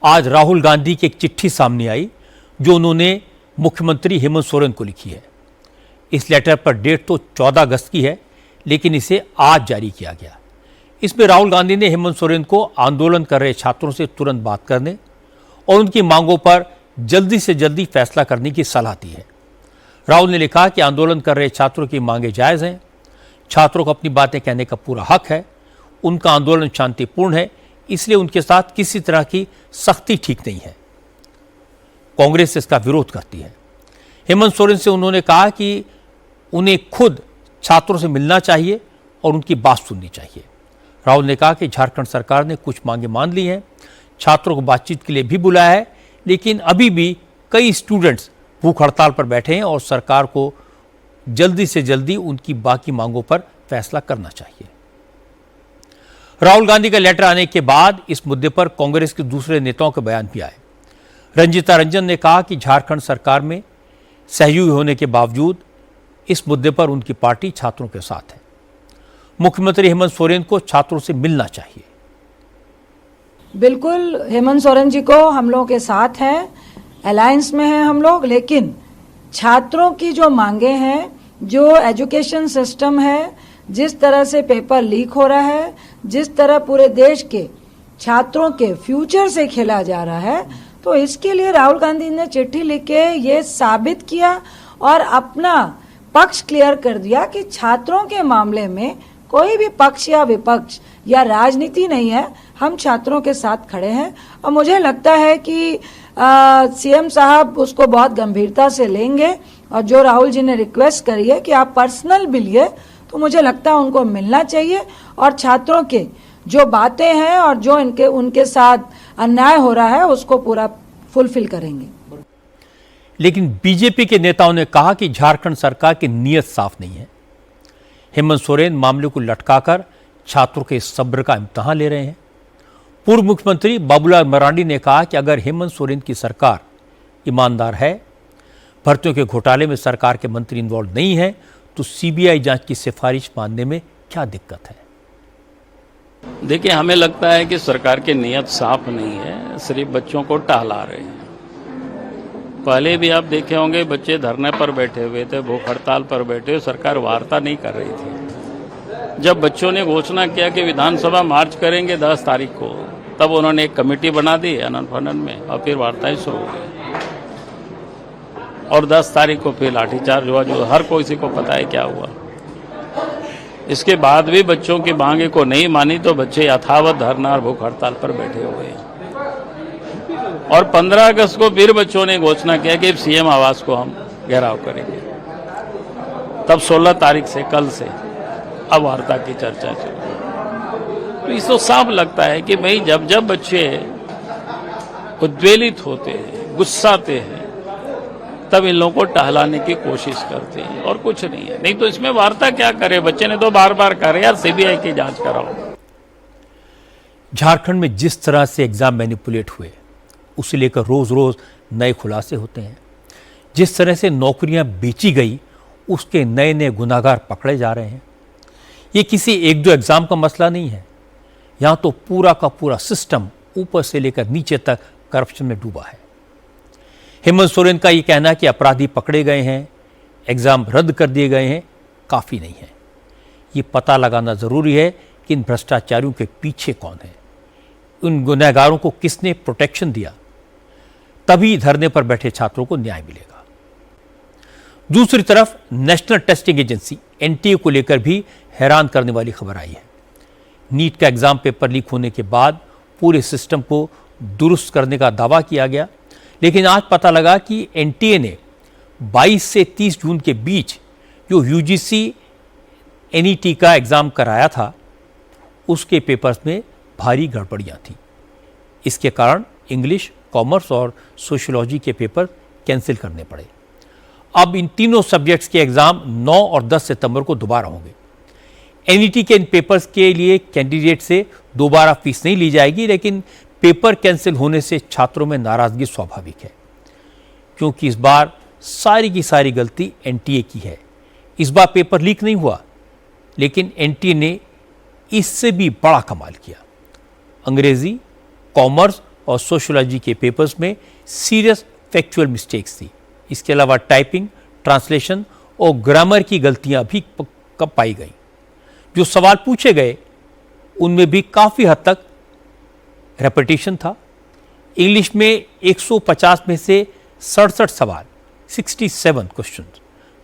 आज राहुल गांधी की एक चिट्ठी सामने आई जो उन्होंने मुख्यमंत्री हेमंत सोरेन को लिखी है। इस लेटर पर डेट तो 14 अगस्त की है, लेकिन इसे आज जारी किया गया। इसमें राहुल गांधी ने हेमंत सोरेन को आंदोलन कर रहे छात्रों से तुरंत बात करने और उनकी मांगों पर जल्दी से जल्दी फैसला करने की सलाह दी है। राहुल ने लिखा कि आंदोलन कर रहे छात्रों की मांगे जायज़ हैं, छात्रों को अपनी बातें कहने का पूरा हक है, उनका आंदोलन शांतिपूर्ण है, इसलिए उनके साथ किसी तरह की सख्ती ठीक नहीं है। कांग्रेस इसका विरोध करती है। हेमंत सोरेन से उन्होंने कहा कि उन्हें खुद छात्रों से मिलना चाहिए और उनकी बात सुननी चाहिए। राहुल ने कहा कि झारखंड सरकार ने कुछ मांगे मान ली हैं, छात्रों को बातचीत के लिए भी बुलाया है, लेकिन अभी भी कई स्टूडेंट्स भूख हड़ताल पर बैठे हैं और सरकार को जल्दी से जल्दी उनकी बाकी मांगों पर फैसला करना चाहिए। राहुल गांधी का लेटर आने के बाद इस मुद्दे पर कांग्रेस के दूसरे नेताओं के बयान भी आए। रंजीता रंजन ने कहा कि झारखंड सरकार में सहयोगी होने के बावजूद इस मुद्दे पर उनकी पार्टी छात्रों के साथ है। मुख्यमंत्री हेमंत सोरेन को छात्रों से मिलना चाहिए। बिल्कुल, हेमंत सोरेन जी को हम लोगों के साथ हैं, अलायंस में हैं हम लोग, लेकिन छात्रों की जो मांगे हैं, जो एजुकेशन सिस्टम है, जिस तरह से पेपर लीक हो रहा है, जिस तरह पूरे देश के छात्रों के फ्यूचर से खेला जा रहा है, तो इसके लिए राहुल गांधी ने चिट्ठी लिख के ये साबित किया और अपना पक्ष क्लियर कर दिया कि छात्रों के मामले में कोई भी पक्ष या विपक्ष या राजनीति नहीं है, हम छात्रों के साथ खड़े हैं। और मुझे लगता है कि सीएम साहब उसको बहुत गंभीरता से लेंगे और जो राहुल जी ने रिक्वेस्ट करी है कि आप पर्सनल भी लिए, तो मुझे लगता है उनको मिलना चाहिए और छात्रों के जो बातें हैं और जो उनके साथ अन्याय हो रहा है उसको पूरा फुलफिल करेंगे। लेकिन बीजेपी के नेताओं ने कहा कि झारखंड सरकार की नीयत साफ नहीं है। हेमंत सोरेन मामले को लटकाकर छात्रों के सब्र का इम्तिहान ले रहे हैं। पूर्व मुख्यमंत्री बाबूलाल मरांडी ने कहा कि अगर हेमंत सोरेन की सरकार ईमानदार है, भर्तियों के घोटाले में सरकार के मंत्री इन्वॉल्व नहीं है, तो सीबीआई जांच की सिफारिश मानने में क्या दिक्कत है? देखिए, हमें लगता है कि सरकार की नीयत साफ नहीं है, सिर्फ बच्चों को टहला रहे हैं। पहले भी आप देखे होंगे बच्चे धरने पर बैठे हुए थे, भूख हड़ताल पर बैठे हुए, सरकार वार्ता नहीं कर रही थी। जब बच्चों ने घोषणा किया कि विधानसभा मार्च करेंगे 10 तारीख को, तब उन्होंने एक कमेटी बना दी आनंद फानंद में और फिर वार्ताएं शुरू हो गई। और 10 तारीख को फिर लाठीचार्ज हुआ, जो हर किसी को पता है क्या हुआ। इसके बाद भी बच्चों की मांगे को नहीं मानी तो बच्चे यथावत धरना और भूख हड़ताल पर बैठे हुए हैं। और 15 अगस्त को फिर बच्चों ने घोषणा किया कि सीएम आवास को हम घेराव करेंगे। तब 16 तारीख से, कल से अब वार्ता की चर्चा चल रही है। तो इसको साफ लगता है कि भाई जब जब बच्चे उद्वेलित होते हैं, गुस्साते हैं, तब इन लोगों को टहलाने की कोशिश करते हैं और कुछ नहीं है। नहीं तो इसमें वार्ता क्या करे, बच्चे ने तो बार बार करे यार सीबीआई की जांच कराओ। झारखंड में जिस तरह से एग्जाम मैनिपुलेट हुए, उसे लेकर रोज रोज नए खुलासे होते हैं। जिस तरह से नौकरियां बेची गई, उसके नए नए गुनाहगार पकड़े जा रहे हैं। ये किसी एक दो एग्जाम का मसला नहीं है, यहां तो पूरा का पूरा सिस्टम ऊपर से लेकर नीचे तक करप्शन में डूबा है। हेमंत सोरेन का ये कहना कि अपराधी पकड़े गए हैं, एग्जाम रद्द कर दिए गए हैं, काफी नहीं है। ये पता लगाना जरूरी है कि इन भ्रष्टाचारियों के पीछे कौन है, उन गुनहगारों को किसने प्रोटेक्शन दिया, तभी धरने पर बैठे छात्रों को न्याय मिलेगा। दूसरी तरफ नेशनल टेस्टिंग एजेंसी एनटीए को लेकर भी हैरान करने वाली खबर आई है। नीट का एग्जाम पेपर लीक होने के बाद पूरे सिस्टम को दुरुस्त करने का दावा किया गया, लेकिन आज पता लगा कि एनटीए ने 22 से 30 जून के बीच जो यूजीसी एनईटी का एग्जाम कराया था, उसके पेपर्स में भारी गड़बड़ियां थी। इसके कारण इंग्लिश, कॉमर्स और सोशियोलॉजी के पेपर कैंसिल करने पड़े। अब इन तीनों सब्जेक्ट्स के एग्जाम 9 और 10 सितंबर को दोबारा होंगे। एनईटी के इन पेपर्स के लिए कैंडिडेट से दोबारा फीस नहीं ली जाएगी, लेकिन पेपर कैंसिल होने से छात्रों में नाराजगी स्वाभाविक है, क्योंकि इस बार सारी की सारी गलती एनटीए की है। इस बार पेपर लीक नहीं हुआ, लेकिन एनटीए ने इससे भी बड़ा कमाल किया। अंग्रेजी, कॉमर्स और सोशियोलॉजी के पेपर्स में सीरियस फैक्चुअल मिस्टेक्स थी। इसके अलावा टाइपिंग, ट्रांसलेशन और ग्रामर की गलतियां भी कब पाई गई। जो सवाल पूछे गए उनमें भी काफ़ी हद तक रेपिटेशन था। इंग्लिश में 150 में से 67 सवाल, 67 क्वेश्चन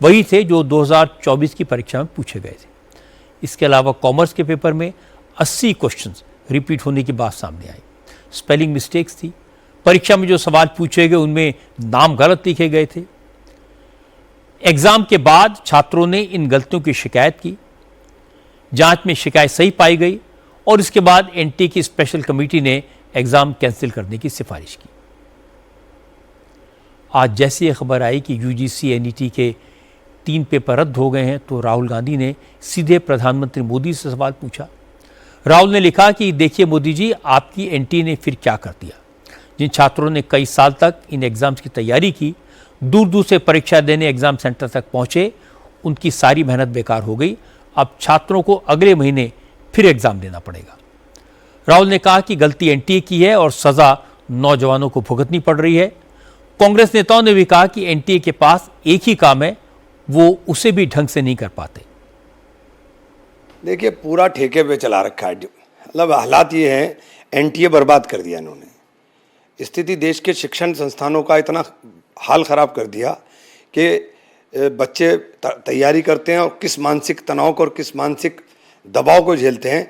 वही थे जो 2024 की परीक्षा में पूछे गए थे। इसके अलावा कॉमर्स के पेपर में 80 क्वेश्चंस रिपीट होने की बात सामने आई। स्पेलिंग मिस्टेक्स थी। परीक्षा में जो सवाल पूछे गए उनमें नाम गलत लिखे गए थे। एग्जाम के बाद छात्रों ने इन गलतियों की शिकायत की। जांच में शिकायत सही पाई गई और इसके बाद एनटीए की स्पेशल कमेटी ने एग्जाम कैंसिल करने की सिफारिश की। आज जैसी ये खबर आई कि यूजीसी एनईटी के 3 पेपर रद्द हो गए हैं, तो राहुल गांधी ने सीधे प्रधानमंत्री मोदी से सवाल पूछा। राहुल ने लिखा कि देखिए मोदी जी, आपकी एनटीए ने फिर क्या कर दिया। जिन छात्रों ने कई साल तक इन एग्जाम्स की तैयारी की, दूर दूर से परीक्षा देने एग्जाम सेंटर तक पहुंचे, उनकी सारी मेहनत बेकार हो गई। अब छात्रों को अगले महीने फिर एग्जाम देना पड़ेगा। राहुल ने कहा कि गलती एनटीए की है और सजा नौजवानों को भुगतनी पड़ रही है। कांग्रेस नेताओं ने भी कहा कि एनटीए के पास एक ही काम है, वो उसे भी ढंग से नहीं कर पाते। देखिए, पूरा ठेके पे चला रखा है। मतलब हालात ये हैं, एनटीए बर्बाद कर दिया इन्होंने। स्थिति देश के शिक्षण संस्थानों का इतना हाल खराब कर दिया कि बच्चे तैयारी करते हैं और किस मानसिक तनाव को और किस मानसिक दबाव को झेलते हैं,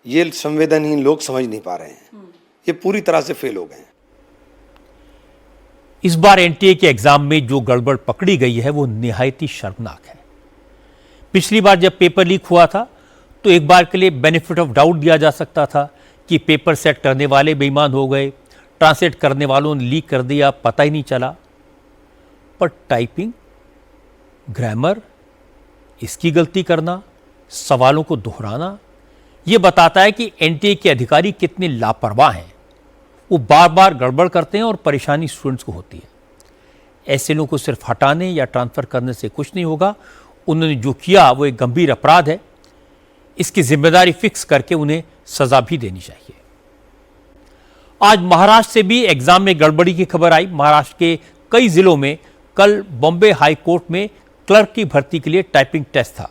ये संवेदनहीन लोग समझ नहीं पा रहे हैं। ये पूरी तरह से फेल हो गए हैं। इस बार एनटीए के एग्जाम में जो गड़बड़ पकड़ी गई है वो निहायती शर्मनाक है। पिछली बार जब पेपर लीक हुआ था तो एक बार के लिए बेनिफिट ऑफ डाउट दिया जा सकता था कि पेपर सेट करने वाले बेईमान हो गए, ट्रांसलेट करने वालों ने लीक कर दिया, पता ही नहीं चला। पर टाइपिंग, ग्रामर, इसकी गलती करना, सवालों को दोहराना, यह बताता है कि एनटीए के अधिकारी कितने लापरवाह हैं। वो बार बार गड़बड़ करते हैं और परेशानी स्टूडेंट्स को होती है। ऐसे लोगों को सिर्फ हटाने या ट्रांसफर करने से कुछ नहीं होगा। उन्होंने जो किया वो एक गंभीर अपराध है। इसकी जिम्मेदारी फिक्स करके उन्हें सजा भी देनी चाहिए। आज महाराष्ट्र से भी एग्जाम में गड़बड़ी की खबर आई। महाराष्ट्र के कई जिलों में कल बॉम्बे हाई कोर्ट में क्लर्क की भर्ती के लिए टाइपिंग टेस्ट था।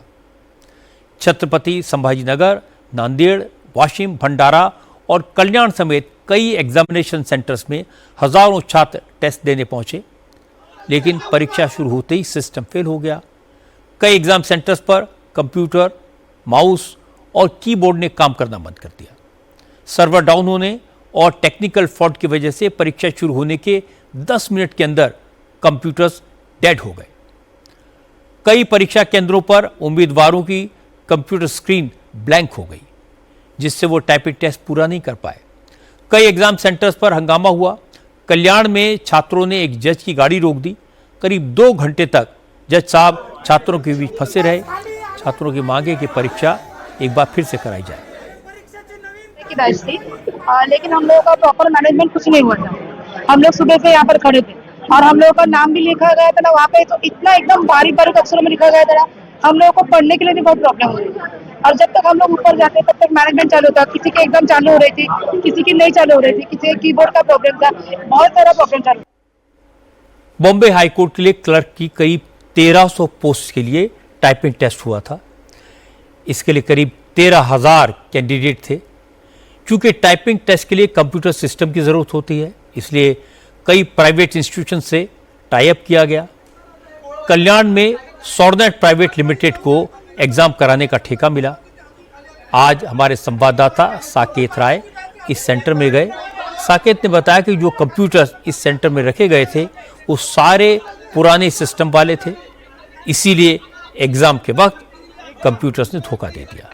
छत्रपति संभाजीनगर, नांदेड़, वाशिम, भंडारा और कल्याण समेत कई एग्जामिनेशन सेंटर्स में हजारों छात्र टेस्ट देने पहुंचे, लेकिन परीक्षा शुरू होते ही सिस्टम फेल हो गया। कई एग्जाम सेंटर्स पर कंप्यूटर, माउस और कीबोर्ड ने काम करना बंद कर दिया। सर्वर डाउन होने और टेक्निकल फॉल्ट की वजह से परीक्षा शुरू होने के 10 मिनट के अंदर कंप्यूटर्स डेड हो गए। कई परीक्षा केंद्रों पर उम्मीदवारों की कंप्यूटर स्क्रीन ब्लैंक हो गई, जिससे वो टाइपिंग टेस्ट पूरा नहीं कर पाए। कई एग्जाम सेंटर्स पर हंगामा हुआ। कल्याण में छात्रों ने एक जज की गाड़ी रोक दी। करीब 2 घंटे तक जज साहब छात्रों के बीच फंसे रहे। छात्रों की मांगे कि परीक्षा एक बार फिर से कराई जाए। लेकिन हम लोगों का प्रॉपर मैनेजमेंट कुछ नहीं हुआ था। हम लोग सुबह से यहाँ पर खड़े थे और हम लोगों का नाम भी लिखा गया था ना वहाँ पे, तो इतना एकदम बारीक बारीक अक्षरों में लिखा गया था ना, हम लोगों को पढ़ने के लिए भी बहुत प्रॉब्लम हो रही थी। और जब तक हम लोग ऊपर जाते तब तक मैनेजमेंट चालू था। किसी की एग्जाम चालू हो रही थी, किसी की नहीं चालू हो रही थी, किसी के कीबोर्ड का प्रॉब्लम था, बहुत सारा प्रॉब्लम चालू। बॉम्बे हाईकोर्ट के लिए क्लर्क की करीब 1300 पोस्ट के लिए टाइपिंग टेस्ट हुआ था। इसके लिए करीब 13,000 कैंडिडेट थे। क्योंकि टाइपिंग टेस्ट के लिए कंप्यूटर सिस्टम की जरूरत होती है, इसलिए कई प्राइवेट इंस्टीट्यूशन से टाई अप किया गया। कल्याण में सॉर्नेट प्राइवेट लिमिटेड को एग्जाम कराने का ठेका मिला। आज हमारे संवाददाता साकेत राय इस सेंटर में गए। साकेत ने बताया कि जो कंप्यूटर्स इस सेंटर में रखे गए थे वो सारे पुराने सिस्टम वाले थे, इसीलिए एग्जाम के वक्त कंप्यूटर्स ने धोखा दे दिया।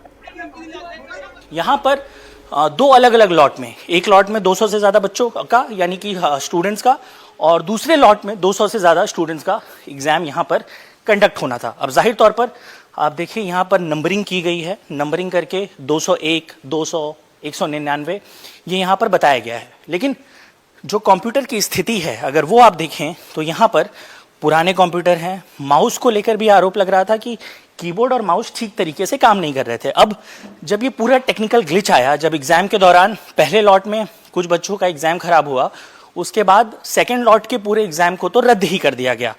यहाँ पर 2 अलग अलग लॉट में, एक लॉट में 200 से ज़्यादा बच्चों का यानी कि स्टूडेंट्स का, और दूसरे लॉट में 200 से ज़्यादा स्टूडेंट्स का एग्ज़ाम यहाँ पर कंडक्ट होना था। अब जाहिर तौर पर आप देखिए यहाँ पर नंबरिंग की गई है। नंबरिंग करके 201, 200, 199 ये यहाँ पर बताया गया है। लेकिन जो कंप्यूटर की स्थिति है अगर वो आप देखें तो यहाँ पर पुराने कंप्यूटर हैं। माउस को लेकर भी आरोप लग रहा था कि कीबोर्ड और माउस ठीक तरीके से काम नहीं कर रहे थे। अब जब ये पूरा टेक्निकल ग्लिच आया, जब एग्जाम के दौरान पहले लॉट में कुछ बच्चों का एग्जाम खराब हुआ, उसके बाद सेकेंड लॉट के पूरे एग्जाम को तो रद्द ही कर दिया गया।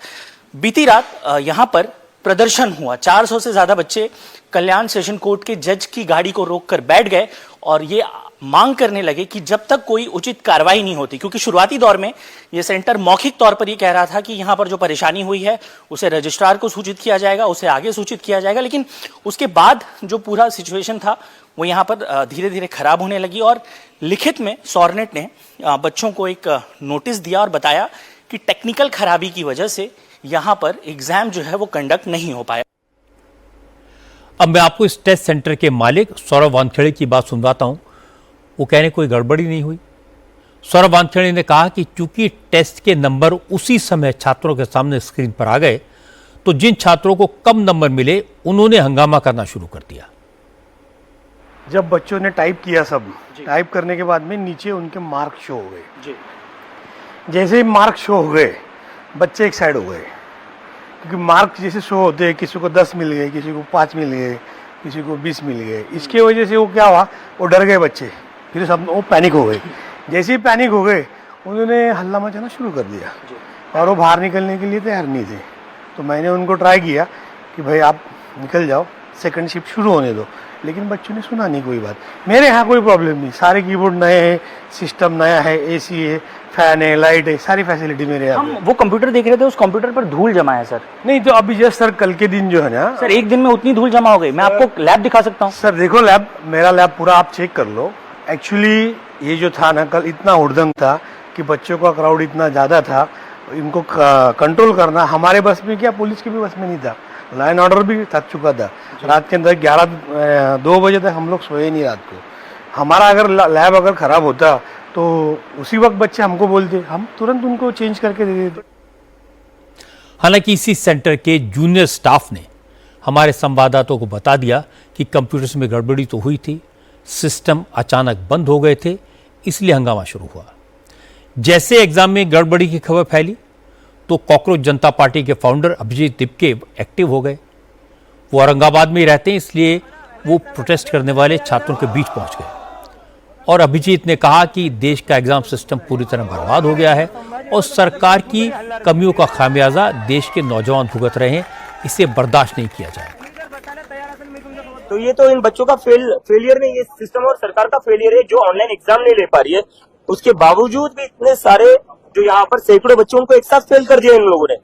बीती रात यहाँ पर प्रदर्शन हुआ। 400 से ज्यादा बच्चे कल्याण सेशन कोर्ट के जज की गाड़ी को रोककर बैठ गए और ये मांग करने लगे कि जब तक कोई उचित कार्रवाई नहीं होती, क्योंकि शुरुआती दौर में ये सेंटर मौखिक तौर पर ये कह रहा था कि यहाँ पर जो परेशानी हुई है उसे रजिस्ट्रार को सूचित किया जाएगा, उसे आगे सूचित किया जाएगा। लेकिन उसके बाद जो पूरा सिचुएशन था वो यहाँ पर धीरे धीरे खराब होने लगी और लिखित में सॉर्नेट ने बच्चों को एक नोटिस दिया और बताया कि टेक्निकल खराबी की वजह से यहाँ पर एग्जाम जो है वो कंडक्ट नहीं हो पाया। अब मैं आपको इस टेस्ट सेंटर के मालिक सौरभ वानखेड़े की बात सुनवाता हूं। वो कह रहे कोई गड़बड़ी नहीं हुई। सौरभ वानखेड़े ने कहा कि चूंकि टेस्ट के नंबर उसी समय छात्रों के सामने स्क्रीन पर आ गए तो जिन छात्रों को कम नंबर मिले उन्होंने हंगामा करना शुरू कर दिया। जब बच्चों ने टाइप किया, सब टाइप करने के बाद में नीचे उनके मार्क शो हो गए। जैसे ही मार्क शो हो गए बच्चे एक साइड हो गए, क्योंकि मार्क जैसे शो होते हैं, किसी को 10 मिल गए, किसी को 5 मिल गए, किसी को 20 मिल गए। इसके वजह से वो क्या हुआ, वो डर गए बच्चे, फिर सब वो पैनिक हो गए। जैसे ही पैनिक हो गए उन्होंने हल्ला मचाना शुरू कर दिया और वो बाहर निकलने के लिए तैयार नहीं थे। तो मैंने उनको ट्राई किया कि भाई आप निकल जाओ, सेकंड शिफ्ट शुरू होने दो, लेकिन बच्चों ने सुना नहीं कोई बात। मेरे यहाँ कोई प्रॉब्लम नहीं, सारे कीबोर्ड नए हैं, सिस्टम नया है, एसी है, फैन है, लाइट है, सारी फैसिलिटी मेरे यहाँ। हम वो कंप्यूटर देख रहे थे, उस कंप्यूटर पर धूल जमा है सर। नहीं तो अभी जस्ट सर कल के दिन जो है ना सर, एक दिन में उतनी धूल जमा हो गई। मैं आपको लैब दिखा सकता हूँ सर, देखो लैब, मेरा लैब पूरा आप चेक कर लो। एक्चुअली ये जो था ना कल, इतना हुड़दंग था कि बच्चों का क्राउड इतना ज्यादा था, इनको कंट्रोल करना हमारे बस में क्या, पुलिस की भी बस में नहीं था। लाइन ऑर्डर भी थक चुका था। रात के अंदर 2 बजे तक हम लोग सोए नहीं रात को। हमारा अगर लैब अगर खराब होता तो उसी वक्त बच्चे हमको बोलते, हम तुरंत उनको चेंज करके दे देते। हालांकि इसी सेंटर के जूनियर स्टाफ ने हमारे संवाददाताओं को बता दिया कि कंप्यूटर्स में गड़बड़ी तो हुई थी, सिस्टम अचानक बंद हो गए थे, इसलिए हंगामा शुरू हुआ। जैसे एग्जाम में गड़बड़ी की खबर फैली तो कॉकरोच जनता पार्टी के फाउंडर अभिजीत दिपके एक्टिव हो गए। वो औरंगाबाद में ही रहते हैं, इसलिए वो प्रोटेस्ट करने वाले छात्रों के बीच पहुंच गए और अभिजीत ने कहा कि देश का एग्जाम सिस्टम पूरी तरह बर्बाद हो गया है और सरकार की कमियों का खामियाजा देश के नौजवान भुगत रहे हैं, इसे बर्दाश्त नहीं किया जाएगा। तो ये तो इन बच्चों का फेलियर नहीं, ये सिस्टम और सरकार का फेलियर है जो ऑनलाइन एग्जाम नहीं ले पा रही है। उसके बावजूद भी इतने सारे जो यहाँ पर सैकड़ों बच्चों को एक साथ फेल कर दिया इन लोगों ने।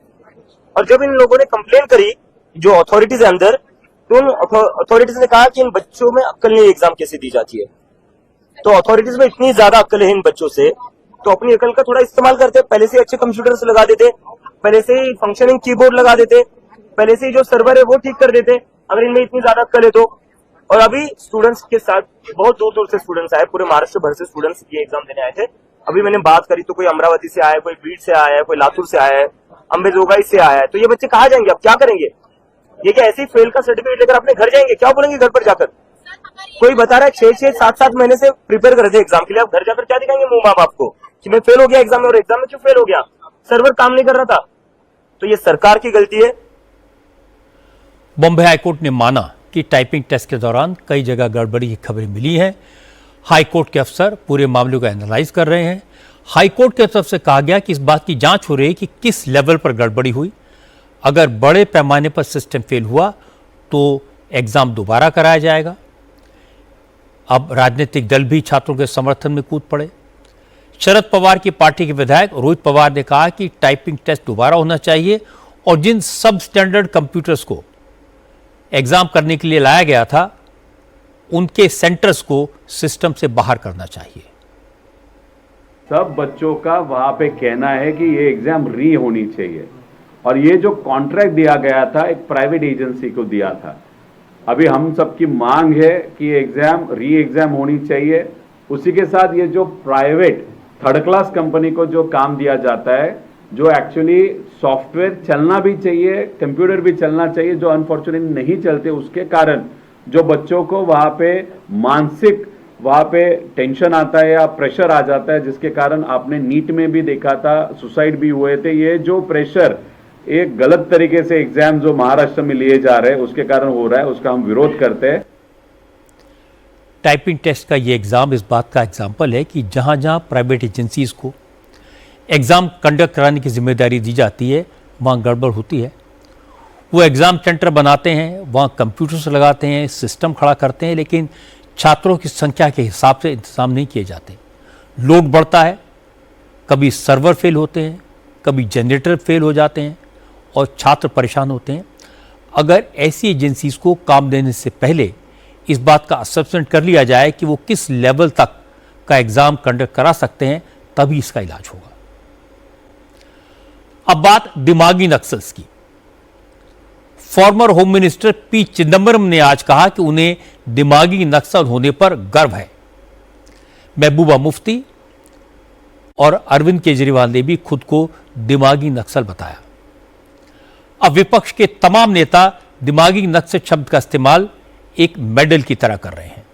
और जब इन लोगों ने कंप्लेन करी जो अथॉरिटीज है अंदर, तो उन अथॉरिटीज ने कहा कि इन बच्चों में अक्ल नहीं, एग्जाम कैसे दी जाती है। तो अथॉरिटीज में इतनी ज्यादा अक्ल है इन बच्चों से, तो अपनी अक्ल का थोड़ा इस्तेमाल करते, पहले से अच्छे कंप्यूटर्स लगा देते, पहले से ही फंक्शनिंग कीबोर्ड लगा देते, पहले से ही जो सर्वर है वो ठीक कर देते, अगर इनमें इतनी ज्यादा अक्ल है तो। और अभी स्टूडेंट्स के साथ बहुत दूर दूर से स्टूडेंट्स आए, पूरे महाराष्ट्र भर से स्टूडेंट्स ये एग्जाम देने आए थे। अभी मैंने बात करी तो कोई अमरावती से आया है, कोई बीड से आया है, कोई लातूर से आया है, अंबेजोगाई से आया है। तो ये बच्चे कहाँ जाएंगे, अब क्या करेंगे? ये क्या ऐसे ही फेल का सर्टिफिकेट लेकर अपने घर जाएंगे? क्या बोलेंगे घर पर जाकर? कोई बता रहा है 6-7 महीने से प्रिपेयर कर रहे थे एग्जाम के लिए, अब घर जाकर क्या दिखाएंगे मुंह माँ बाप को कि मैं फेल हो गया एग्जाम में, और एग्जाम में क्यों फेल हो गया? सर्वर काम नहीं कर रहा था। तो ये सरकार की गलती है। बॉम्बे हाईकोर्ट ने माना कि टाइपिंग टेस्ट के दौरान कई जगह गड़बड़ी की खबरें मिली हैं। हाईकोर्ट के अफसर पूरे मामले को एनालाइज कर रहे हैं। हाईकोर्ट की तरफ से कहा गया कि इस बात की जांच हो रही है कि किस लेवल पर गड़बड़ी हुई। अगर बड़े पैमाने पर सिस्टम फेल हुआ तो एग्जाम दोबारा कराया जाएगा। अब राजनीतिक दल भी छात्रों के समर्थन में कूद पड़े। शरद पवार की पार्टी के विधायक रोहित पवार ने कहा कि टाइपिंग टेस्ट दोबारा होना चाहिए और जिन सब स्टैंडर्ड कंप्यूटर्स को एग्जाम करने के लिए लाया गया था उनके सेंटर्स को सिस्टम से बाहर करना चाहिए। सब बच्चों का वहां पे कहना है कि ये एग्जाम री होनी चाहिए, और ये जो कॉन्ट्रैक्ट दिया गया था एक प्राइवेट एजेंसी को दिया था। अभी हम सबकी मांग है कि एग्जाम री एग्जाम होनी चाहिए। उसी के साथ ये जो प्राइवेट थर्ड क्लास कंपनी को जो काम दिया जाता है, जो एक्चुअली सॉफ्टवेयर चलना भी चाहिए, कंप्यूटर भी चलना चाहिए, जो अनफॉर्चुनेटली नहीं चलते, उसके कारण जो बच्चों को वहां पे मानसिक वहां पे टेंशन आता है या प्रेशर आ जाता है, जिसके कारण आपने नीट में भी देखा था, सुसाइड भी हुए थे। ये जो प्रेशर एक गलत तरीके से एग्जाम जो महाराष्ट्र में लिए जा रहे हैं उसके कारण हो रहा है, उसका हम विरोध करते हैं। टाइपिंग टेस्ट का ये एग्जाम इस बात का एग्जाम्पल है कि जहां जहां प्राइवेट एजेंसीज को एग्जाम कंडक्ट कराने की जिम्मेदारी दी जाती है वहां गड़बड़ होती है। वो एग्जाम सेंटर बनाते हैं, वहां कंप्यूटर्स लगाते हैं, सिस्टम खड़ा करते हैं, लेकिन छात्रों की संख्या के हिसाब से इंतजाम नहीं किए जाते। लोड बढ़ता है, कभी सर्वर फेल होते हैं, कभी जनरेटर फेल हो जाते हैं और छात्र परेशान होते हैं। अगर ऐसी एजेंसीज को काम देने से पहले इस बात का असेसमेंट कर लिया जाए कि वो किस लेवल तक का एग्जाम कंडक्ट करा सकते हैं, तभी इसका इलाज होगा। अब बात दिमागी नक्सल्स की। Farmer home minister P Chidambaram ने आज कहा कि उन्हें दिमागी नक्सल होने पर गर्व है। महबूबा मुफ्ती और अरविंद केजरीवाल ने भी खुद को दिमागी नक्सल बताया। अब विपक्ष के तमाम नेता दिमागी नक्सल शब्द का इस्तेमाल एक मेडल की तरह कर रहे हैं।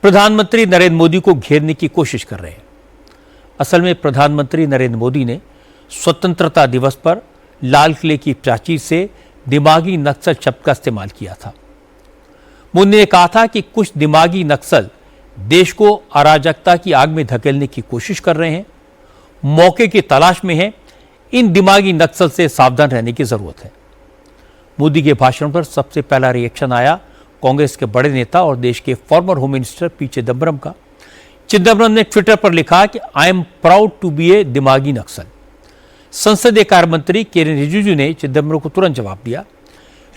प्रधानमंत्री नरेंद्र मोदी को घेरने की कोशिश कर रहे हैं। असल में प्रधानमंत्री नरेंद्र मोदी ने स्वतंत्रता दिवस पर लाल किले की प्राचीर से दिमागी नक्सल शब्द का इस्तेमाल किया था। मोदी ने कहा था कि कुछ दिमागी नक्सल देश को अराजकता की आग में धकेलने की कोशिश कर रहे हैं, मौके की तलाश में हैं। इन दिमागी नक्सल से सावधान रहने की जरूरत है। मोदी के भाषण पर सबसे पहला रिएक्शन आया कांग्रेस के बड़े नेता और देश के former home minister P Chidambaram का। चिदम्बरम ने ट्विटर पर लिखा कि I am proud to be a दिमागी नक्सल। संसदीय कार्य मंत्री किरेन रिजिजू ने चिदम्बरम को तुरंत जवाब दिया।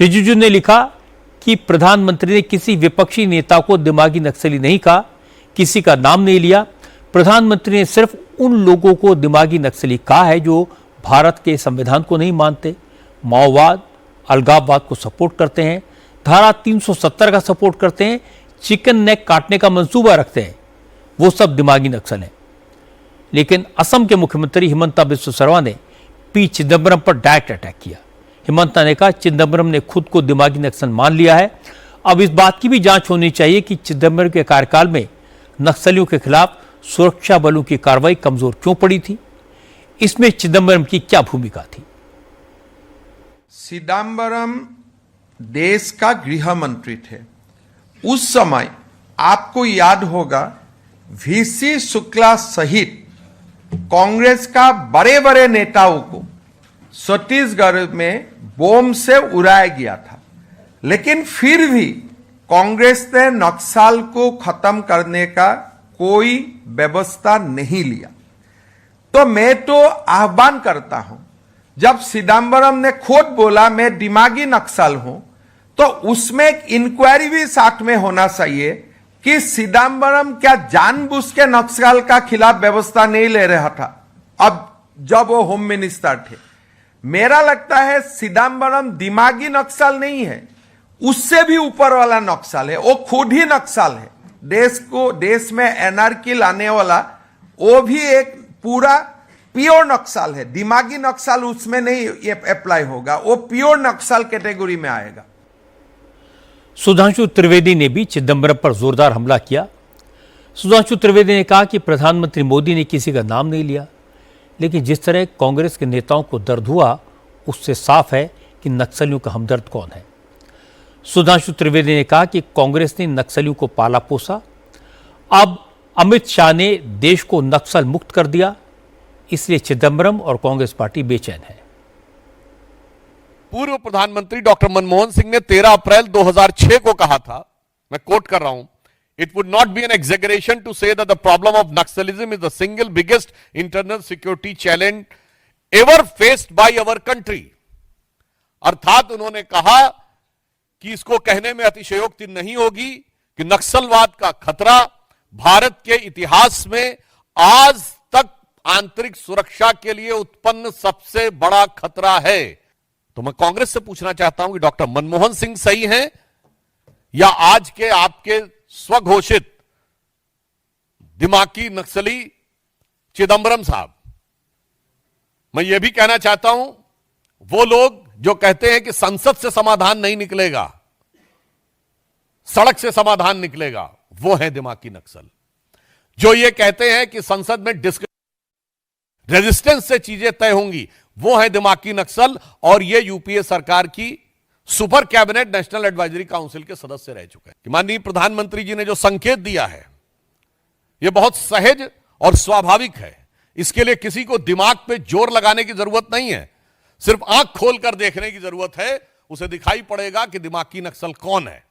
रिजिजू ने लिखा कि प्रधानमंत्री ने किसी विपक्षी नेता को दिमागी नक्सली नहीं कहा, किसी का नाम नहीं लिया। प्रधानमंत्री ने सिर्फ उन लोगों को दिमागी नक्सली कहा है जो भारत के संविधान को नहीं मानते, माओवाद, अलगाववाद को सपोर्ट करते हैं, धारा 370 का सपोर्ट करते हैं, चिकन नेक काटने का मंसूबा रखते हैं, वो सब दिमागी नक्सल हैं। लेकिन असम के मुख्यमंत्री हिमंता बिस्वा शर्मा ने पी चिदम्बरम पर डायरेक्ट अटैक किया। हिमंता ने कहा चिदम्बरम ने खुद को दिमागी नक्सल मान लिया है। अब इस बात की भी जांच होनी चाहिए कि चिदम्बरम के कार्यकाल में नक्सलियों के खिलाफ सुरक्षा बलों की कार्रवाई कमजोर क्यों पड़ी थी, इसमें चिदम्बरम की क्या भूमिका थी। चिदम्बरम देश का गृह मंत्री थे। उस समय आपको याद होगा वीसी शुक्ला सहित कांग्रेस का बड़े बड़े नेताओं को छत्तीसगढ़ में बम से उड़ाया गया था, लेकिन फिर भी कांग्रेस ने नक्सल को खत्म करने का कोई व्यवस्था नहीं लिया। तो मैं तो आह्वान करता हूं, जब चिदम्बरम ने खुद बोला मैं दिमागी नक्सल हूं, तो उसमें एक इंक्वायरी भी साथ में होना चाहिए कि चिदम्बरम क्या जानबूझ के नक्सल का खिलाफ व्यवस्था नहीं ले रहा था अब जब वो होम मिनिस्टर थे। मेरा लगता है चिदम्बरम दिमागी नक्सल नहीं है, उससे भी ऊपर वाला नक्सल है, वो खुद ही नक्सल है। देश में एनार्की लाने वाला वो भी एक पूरा प्योर नक्सल है। दिमागी नक्सल उसमें नहीं ये अप्लाई होगा, वो प्योर नक्सल कैटेगरी में आएगा। सुधांशु त्रिवेदी ने भी चिदम्बरम पर जोरदार हमला किया। सुधांशु त्रिवेदी ने कहा कि प्रधानमंत्री मोदी ने किसी का नाम नहीं लिया, लेकिन जिस तरह कांग्रेस के नेताओं को दर्द हुआ उससे साफ है कि नक्सलियों का हमदर्द कौन है। सुधांशु त्रिवेदी ने कहा कि कांग्रेस ने नक्सलियों को पाला पोसा, अब अमित शाह ने देश को नक्सल मुक्त कर दिया, इसलिए चिदम्बरम और कांग्रेस पार्टी बेचैन है। पूर्व प्रधानमंत्री डॉक्टर मनमोहन सिंह ने 13 अप्रैल 2006 को कहा था, मैं कोट कर रहा हूं, it would not be an exaggeration to say that the problem of Naxalism is the single biggest internal security challenge ever faced by our country. अर्थात उन्होंने कहा कि इसको कहने में अतिशयोक्ति नहीं होगी कि नक्सलवाद का खतरा भारत के इतिहास में आज तक आंतरिक सुरक्षा के लिए उत्पन्न सबसे बड़ा खतरा है। तो मैं कांग्रेस से पूछना चाहता हूं कि डॉक्टर मनमोहन सिंह सही हैं या आज के आपके स्वघोषित दिमागी नक्सली चिदम्बरम साहब। मैं यह भी कहना चाहता हूं, वो लोग जो कहते हैं कि संसद से समाधान नहीं निकलेगा, सड़क से समाधान निकलेगा, वो है दिमागी नक्सल। जो ये कहते हैं कि संसद में रेजिस्टेंस से चीजें तय होंगी, वो है दिमागी नक्सल। और ये यूपीए सरकार की super cabinet national advisory council के सदस्य रह चुके हैं। कि माननीय प्रधानमंत्री जी ने जो संकेत दिया है, यह बहुत सहज और स्वाभाविक है। इसके लिए किसी को दिमाग पे जोर लगाने की जरूरत नहीं है, सिर्फ आंख खोलकर देखने की जरूरत है, उसे दिखाई पड़ेगा कि दिमागी नक्सल कौन है।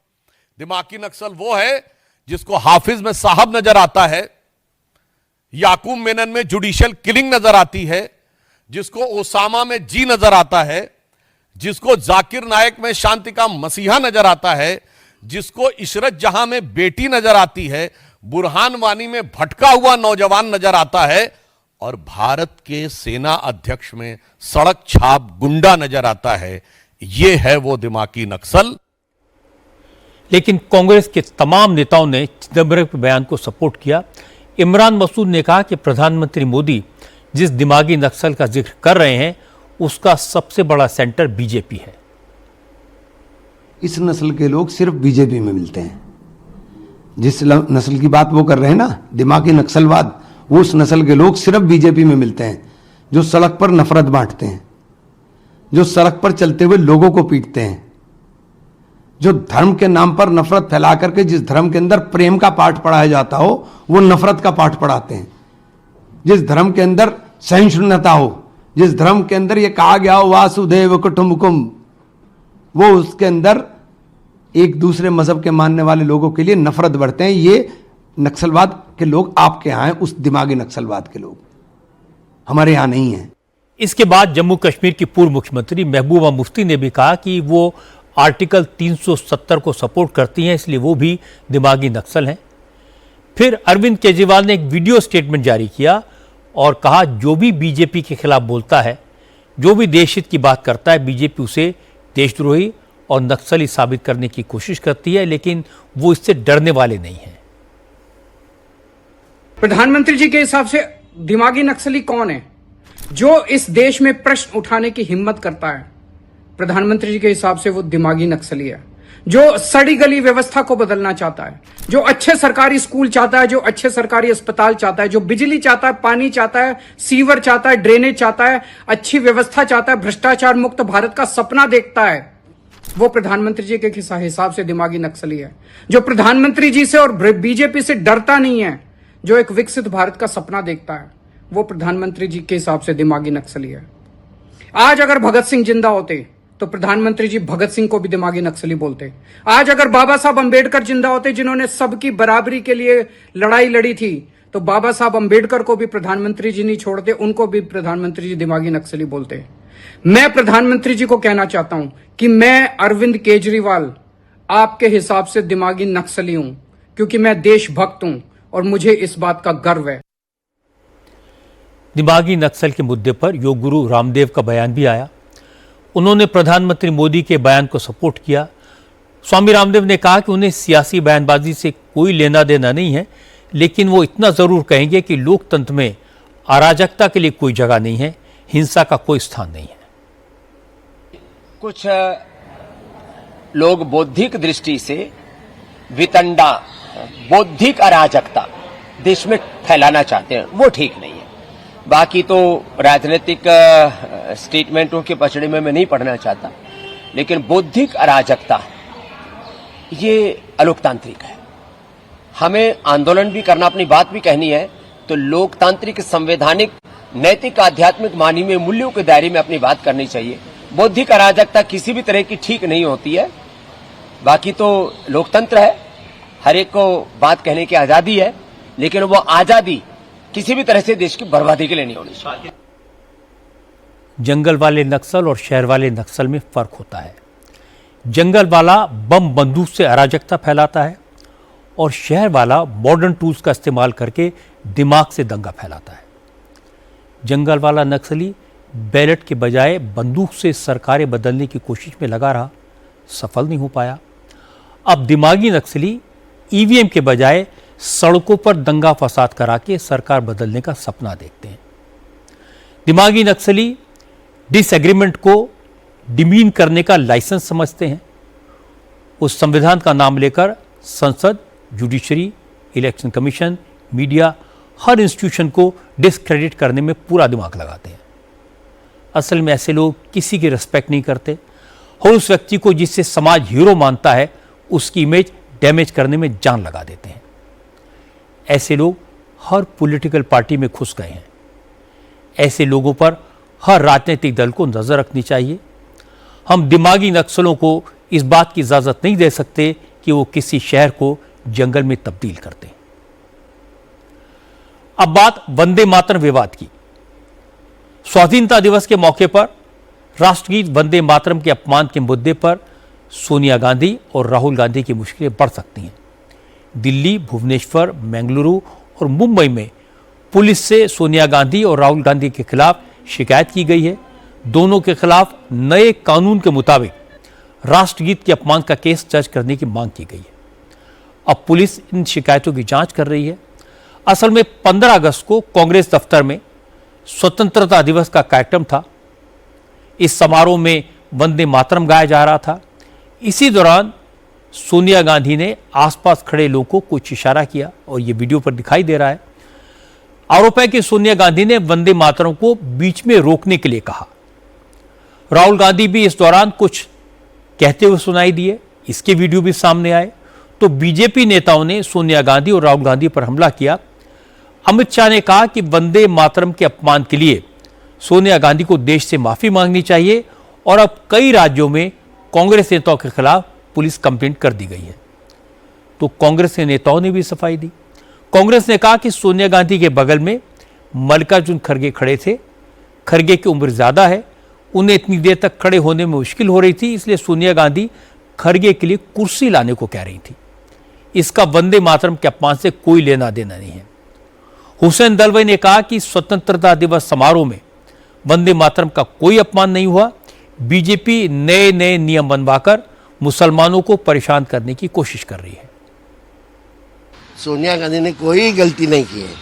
दिमागी नक्सल वो है जिसको हाफिज में साहब नजर आता है, याकूब मेनन में जुडिशियल किलिंग नजर आती है, जिसको ओसामा में जी नजर आता है, जिसको जाकिर नायक में शांति का मसीहा नजर आता है, जिसको इशरत जहां में बेटी नजर आती है, बुरहान वानी में भटका हुआ नौजवान नजर आता है, और भारत के सेना अध्यक्ष में सड़क छाप गुंडा नजर आता है। यह है वो दिमागी नक्सल। लेकिन कांग्रेस के तमाम नेताओं ने चिदम्बरम के बयान को सपोर्ट किया। इमरान मसूद ने कहा कि प्रधानमंत्री मोदी जिस दिमागी नक्सल का जिक्र कर रहे हैं, उसका सबसे बड़ा सेंटर बीजेपी है। इस नस्ल के लोग सिर्फ बीजेपी में मिलते हैं। जिस नस्ल की बात वो कर रहे हैं ना, दिमागी नक्सलवाद, वो उस नस्ल के लोग सिर्फ बीजेपी में मिलते हैं, जो सड़क पर नफरत बांटते हैं, जो सड़क पर चलते हुए लोगों को पीटते हैं, जो धर्म के नाम पर नफरत फैला करके जिस धर्म के अंदर प्रेम का पाठ पढ़ाया जाता हो वो नफरत का पाठ पढ़ाते हैं। जिस धर्म के अंदर सहिष्णुता हो, जिस धर्म के अंदर ये कहा गया हो वासुदेव कुटुंबकम, वो उसके अंदर एक दूसरे मजहब के मानने वाले लोगों के लिए नफरत बढ़ते हैं। ये नक्सलवाद के लोग आपके यहाँ हैं, उस दिमागी नक्सलवाद के लोग हमारे यहाँ नहीं हैं। इसके बाद जम्मू कश्मीर की पूर्व मुख्यमंत्री महबूबा मुफ्ती ने भी कहा कि वो आर्टिकल 370 को सपोर्ट करती हैं, इसलिए वो भी दिमागी नक्सल हैं। फिर अरविंद केजरीवाल ने एक वीडियो स्टेटमेंट जारी किया और कहा जो भी बीजेपी के खिलाफ बोलता है, जो भी देशहित की बात करता है, बीजेपी उसे देशद्रोही और नक्सली साबित करने की कोशिश करती है, लेकिन वो इससे डरने वाले नहीं हैं। प्रधानमंत्री जी के हिसाब से दिमागी नक्सली कौन है? जो इस देश में प्रश्न उठाने की हिम्मत करता है, प्रधानमंत्री जी के हिसाब से वो दिमागी नक्सली है। जो सड़ी गली व्यवस्था को बदलना चाहता है, जो अच्छे सरकारी स्कूल चाहता है, जो अच्छे सरकारी अस्पताल चाहता है, जो बिजली चाहता है, पानी चाहता है, सीवर चाहता है, ड्रेनेज चाहता है, अच्छी व्यवस्था चाहता है, भ्रष्टाचार मुक्त भारत का सपना देखता है, वो प्रधानमंत्री जी के हिसाब से दिमागी नक्सली है। जो प्रधानमंत्री जी से और बीजेपी से डरता नहीं है, जो एक विकसित भारत का सपना देखता है, वो प्रधानमंत्री जी के हिसाब से दिमागी नक्सली है। आज अगर भगत सिंह जिंदा होते तो प्रधानमंत्री जी भगत सिंह को भी दिमागी नक्सली बोलते। आज अगर बाबा साहब अंबेडकर जिंदा होते, जिन्होंने सबकी बराबरी के लिए लड़ाई लड़ी थी, तो बाबा साहब अंबेडकर को भी प्रधानमंत्री जी नहीं छोड़ते, उनको भी प्रधानमंत्री जी दिमागी नक्सली बोलते। मैं प्रधानमंत्री जी को कहना चाहता हूं कि मैं अरविंद केजरीवाल आपके हिसाब से दिमागी नक्सली हूं, क्योंकि मैं देशभक्त हूं और मुझे इस बात का गर्व है। दिमागी नक्सल के मुद्दे पर योग गुरु रामदेव का बयान भी आया। उन्होंने प्रधानमंत्री मोदी के बयान को सपोर्ट किया। स्वामी रामदेव ने कहा कि उन्हें सियासी बयानबाजी से कोई लेना देना नहीं है, लेकिन वो इतना जरूर कहेंगे कि लोकतंत्र में अराजकता के लिए कोई जगह नहीं है, हिंसा का कोई स्थान नहीं है। कुछ लोग बौद्धिक दृष्टि से वितंडा, बौद्धिक अराजकता देश में फैलाना चाहते हैं, वो ठीक नहीं है। बाकी तो राजनीतिक स्टेटमेंटों के पचड़े में मैं नहीं पढ़ना चाहता, लेकिन बौद्धिक अराजकता ये अलोकतांत्रिक है। हमें आंदोलन भी करना, अपनी बात भी कहनी है, तो लोकतांत्रिक, संवैधानिक, नैतिक, आध्यात्मिक, मानवीय मूल्यों के दायरे में अपनी बात करनी चाहिए। बौद्धिक अराजकता किसी भी तरह की ठीक नहीं होती है। बाकी तो लोकतंत्र है, हर एक को बात कहने की आजादी है, लेकिन वो आजादी किसी भी तरह से देश की बर्बादी के लिए नहीं होनी चाहिए। जंगल वाले नक्सल और शहर वाले नक्सल में फर्क होता है। जंगल वाला बम बंदूक से अराजकता फैलाता है और शहर वाला मॉडर्न टूल्स का इस्तेमाल करके दिमाग से दंगा फैलाता है। जंगल वाला नक्सली बैलेट के बजाय बंदूक से सरकारें बदलने की कोशिश में लगा रहा, सफल नहीं हो पाया। अब दिमागी नक्सली ईवीएम के बजाय सड़कों पर दंगा फसाद करा के सरकार बदलने का सपना देखते हैं। दिमागी नक्सली डिसएग्रीमेंट को डिमीन करने का लाइसेंस समझते हैं। उस संविधान का नाम लेकर संसद, जुडिशरी, इलेक्शन कमीशन, मीडिया, हर इंस्टीट्यूशन को डिस्क्रेडिट करने में पूरा दिमाग लगाते हैं। असल में ऐसे लोग किसी की रिस्पेक्ट नहीं करते और उस व्यक्ति को जिससे समाज हीरो मानता है, उसकी इमेज डैमेज करने में जान लगा देते हैं। ऐसे लोग हर पॉलिटिकल पार्टी में घुस गए हैं। ऐसे लोगों पर हर राजनीतिक दल को नजर रखनी चाहिए। हम दिमागी नक्सलों को इस बात की इजाजत नहीं दे सकते कि वो किसी शहर को जंगल में तब्दील कर दें। अब बात वंदे मातरम विवाद की। स्वाधीनता दिवस के मौके पर राष्ट्रगीत वंदे मातरम के अपमान के मुद्दे पर सोनिया गांधी और राहुल गांधी की मुश्किलें बढ़ सकती हैं। दिल्ली, भुवनेश्वर, बेंगलुरु और मुंबई में पुलिस से सोनिया गांधी और राहुल गांधी के खिलाफ शिकायत की गई है। दोनों के खिलाफ नए कानून के मुताबिक राष्ट्रगीत के अपमान का केस दर्ज करने की मांग की गई है। अब पुलिस इन शिकायतों की जांच कर रही है। असल में 15 अगस्त को कांग्रेस दफ्तर में स्वतंत्रता दिवस का कार्यक्रम था। इस समारोह में वंदे मातरम गाया जा रहा था। इसी दौरान सोनिया गांधी ने आसपास खड़े लोगों को कुछ इशारा किया और यह वीडियो पर दिखाई दे रहा है। आरोप है कि सोनिया गांधी ने वंदे मातरम को बीच में रोकने के लिए कहा। राहुल गांधी भी इस दौरान कुछ कहते हुए सुनाई दिए। इसके वीडियो भी सामने आए। तो बीजेपी नेताओं ने सोनिया गांधी और राहुल गांधी पर हमला किया। अमित शाह ने कहा कि वंदे मातरम के अपमान के लिए सोनिया गांधी को देश से माफी मांगनी चाहिए और अब कई राज्यों में कांग्रेस नेताओं के खिलाफ पुलिस कंप्लेंट कर दी गई है। तो कांग्रेस के नेताओं ने भी सफाई दी। कांग्रेस ने कहा कि सोनिया गांधी के बगल में मल्लिकार्जुन खड़गे खड़े थे। खड़गे की उम्र ज्यादा है, उन्हें इतनी देर तक खड़े होने में मुश्किल हो रही थी, इसलिए सोनिया गांधी खड़गे के लिए कुर्सी लाने को कह रही थी। इसका वंदे मातरम के अपमान से कोई लेना देना नहीं है। हुसैन दलवाई ने कहा कि स्वतंत्रता दिवस समारोह में वंदे मातरम का कोई अपमान नहीं हुआ। बीजेपी नए नए नियम बनवाकर मुसलमानों को परेशान करने की कोशिश कर रही है। सोनिया गांधी ने कोई गलती नहीं की है।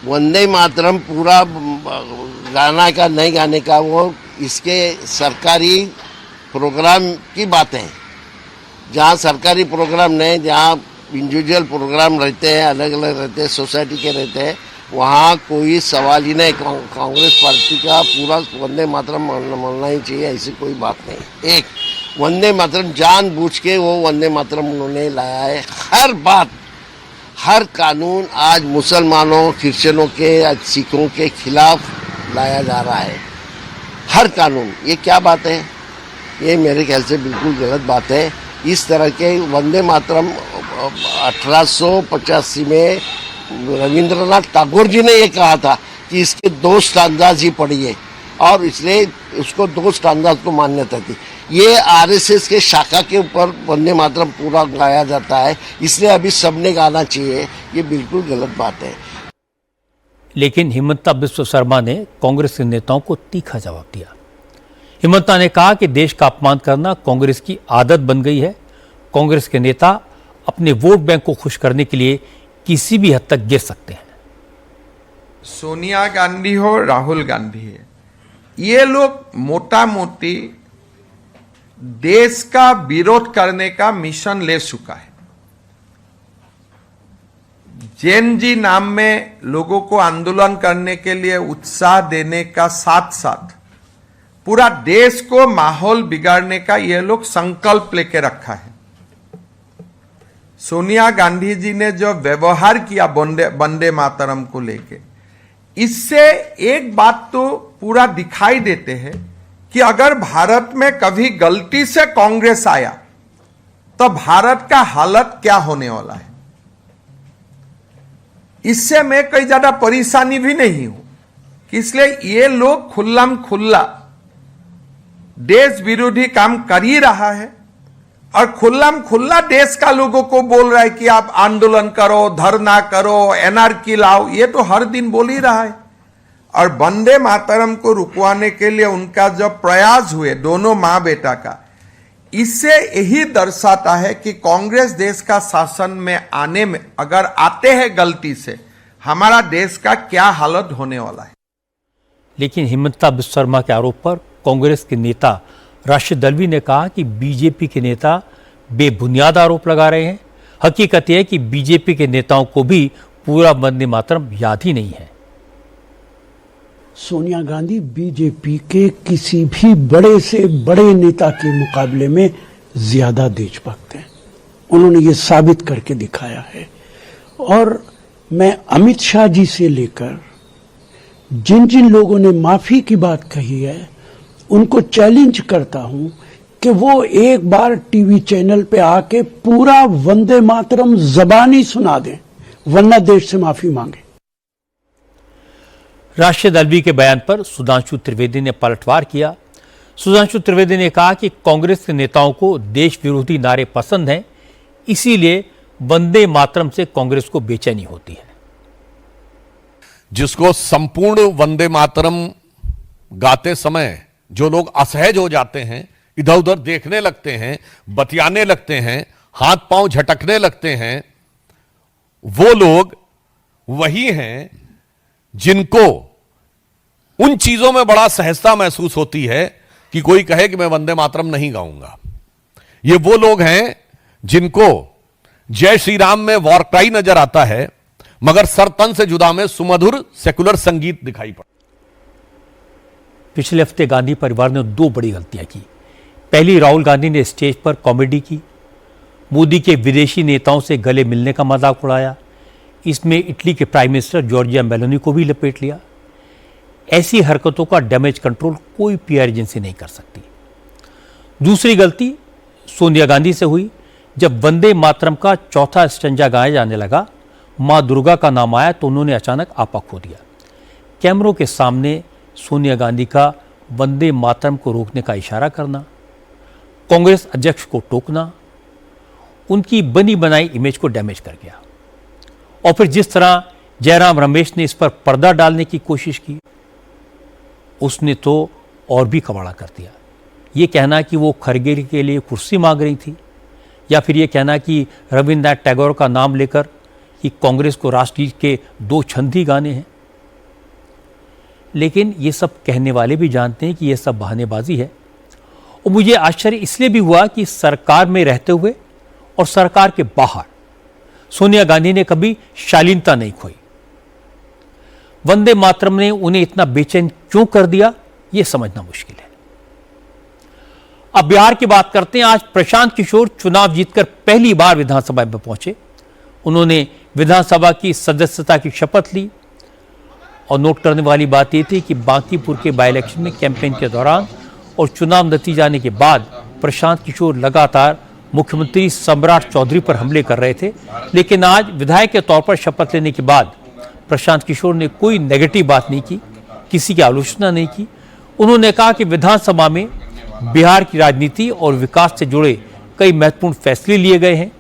वंदे मातरम पूरा गाना का नहीं गाने का, वो इसके सरकारी प्रोग्राम की बातें हैं। जहाँ सरकारी प्रोग्राम नहीं, जहाँ इंडिविजुअल प्रोग्राम रहते हैं, अलग अलग रहते हैं, सोसाइटी के रहते हैं, वहाँ कोई सवाल ही नहीं। कांग्रेस पार्टी का पूरा वंदे मातरम मानना ही चाहिए, ऐसी कोई बात नहीं। एक वंदे मातरम जानबूझ के वो वंदे मातरम उन्होंने लाया है। हर बात, हर कानून आज मुसलमानों, क्रिश्चियनों के, आज सिखों के खिलाफ लाया जा रहा है। हर कानून, ये क्या बात है? ये मेरे ख्याल से बिल्कुल गलत बात है। इस तरह के वंदे मातरम 1885 में रविंद्रनाथ टैगोर जी ने ये कहा था कि इसके 2 स्टांजाज ही पढ़िए, और इसलिए उसको 2 स्टांजाज को मान्यता थी। ये आरएसएस के शाखा के ऊपर वंदे मातरम पूरा गाया जाता है, इसलिए अभी सबने गाना चाहिए। ये बिल्कुल गलत बात है। लेकिन हिमंता बिस्वा शर्मा ने कांग्रेस के नेताओं को तीखा जवाब दिया। हिमंता ने कहा कि देश का अपमान करना कांग्रेस की आदत बन गई है। कांग्रेस के नेता अपने वोट बैंक को खुश करने के लिए किसी भी हद तक गिर सकते हैं। सोनिया गांधी हो, राहुल गांधी है, ये लोग मोटा मोटी देश का विरोध करने का मिशन ले चुका है। जेन जी नाम में लोगों को आंदोलन करने के लिए उत्साह देने का साथ साथ पूरा देश को माहौल बिगाड़ने का ये लोग संकल्प लेके रखा है। सोनिया गांधी जी ने जो व्यवहार किया वंदे मातरम को लेके, इससे एक बात तो पूरा दिखाई देते हैं कि अगर भारत में कभी गलती से कांग्रेस आया तो भारत का हालत क्या होने वाला है। इससे मैं कोई ज्यादा परेशानी भी नहीं हूं कि इसलिए ये लोग खुल्लम खुल्ला देश विरोधी काम कर ही रहा है, और खुल्लम खुल्ला देश का लोगों को बोल रहा है कि आप आंदोलन करो, धरना करो, एनआरकी लाओ। ये तो हर दिन बोल ही रहा है। और वंदे मातरम को रुकवाने के लिए उनका जो प्रयास हुए दोनों मां बेटा का, इससे यही दर्शाता है कि कांग्रेस देश का शासन में आने में अगर आते हैं गलती से, हमारा देश का क्या हालत होने वाला है। लेकिन हिमंता बिस्वा शर्मा के आरोप पर कांग्रेस के नेता राशिद दलवी ने कहा कि बीजेपी के नेता बेबुनियाद आरोप लगा रहे हैं। हकीकत यह है कि बीजेपी के नेताओं को भी पूरा वंदे मातरम याद ही नहीं है। सोनिया गांधी बीजेपी के किसी भी बड़े से बड़े नेता के मुकाबले में ज्यादा देशभक्त हैं। उन्होंने ये साबित करके दिखाया है। और मैं अमित शाह जी से लेकर जिन जिन लोगों ने माफी की बात कही है, उनको चैलेंज करता हूं कि वो एक बार टीवी चैनल पे आके पूरा वंदे मातरम जबानी सुना दें, वरना देश से माफी मांगे। राशिद दलवी के बयान पर सुधांशु त्रिवेदी ने पलटवार किया। सुधांशु त्रिवेदी ने कहा कि कांग्रेस के नेताओं को देश विरोधी नारे पसंद हैं, इसीलिए वंदे मातरम से कांग्रेस को बेचैनी होती है। जिसको संपूर्ण वंदे मातरम गाते समय जो लोग असहज हो जाते हैं, इधर उधर देखने लगते हैं, बतियाने लगते हैं, हाथ पांव झटकने लगते हैं, वो लोग वही हैं जिनको उन चीजों में बड़ा सहजता महसूस होती है कि कोई कहे कि मैं वंदे मातरम नहीं गाऊंगा। ये वो लोग हैं जिनको जय श्री राम में वॉर क्राई नजर आता है, मगर सर तन से जुदा में सुमधुर सेकुलर संगीत दिखाई पड़ता। पिछले हफ्ते गांधी परिवार ने 2 बड़ी गलतियां की। पहली, राहुल गांधी ने स्टेज पर कॉमेडी की, मोदी के विदेशी नेताओं से गले मिलने का मजाक उड़ाया। इसमें इटली के प्राइम मिनिस्टर जॉर्जिया मेलोनी को भी लपेट लिया। ऐसी हरकतों का डैमेज कंट्रोल कोई पीआर एजेंसी नहीं कर सकती। दूसरी गलती सोनिया गांधी से हुई। जब वंदे मातरम का चौथा स्टंजा गाया जाने लगा, मां दुर्गा का नाम आया तो उन्होंने अचानक आपा खो दिया। कैमरों के सामने सोनिया गांधी का वंदे मातरम को रोकने का इशारा करना, कांग्रेस अध्यक्ष को टोकना, उनकी बनी बनाई इमेज को डैमेज कर गया। और फिर जिस तरह जयराम रमेश ने इस पर पर्दा डालने की कोशिश की, उसने तो और भी कबाड़ा कर दिया। ये कहना कि वो खरगे के लिए कुर्सी मांग रही थी, या फिर ये कहना कि रविन्द्रनाथ टैगोर का नाम लेकर कि कांग्रेस को राष्ट्रगीत के 2 छंद ही गाने हैं। लेकिन ये सब कहने वाले भी जानते हैं कि ये सब बहानेबाजी है। और मुझे आश्चर्य इसलिए भी हुआ कि सरकार में रहते हुए और सरकार के बाहर सोनिया गांधी ने कभी शालीनता नहीं खोई। वंदे मातरम ने उन्हें इतना बेचैन क्यों कर दिया, यह समझना मुश्किल है। अब बिहार की बात करते हैं। आज प्रशांत किशोर चुनाव जीतकर पहली बार विधानसभा में पहुंचे। उन्होंने विधानसभा की सदस्यता की शपथ ली। और नोट करने वाली बात यह थी कि बांकीपुर के बाई इलेक्शन में कैंपेन के दौरान और चुनाव नतीजा आने के बाद प्रशांत किशोर लगातार मुख्यमंत्री सम्राट चौधरी पर हमले कर रहे थे। लेकिन आज विधायक के तौर पर शपथ लेने के बाद प्रशांत किशोर ने कोई नेगेटिव बात नहीं की, किसी की आलोचना नहीं की। उन्होंने कहा कि विधानसभा में बिहार की राजनीति और विकास से जुड़े कई महत्वपूर्ण फैसले लिए गए हैं।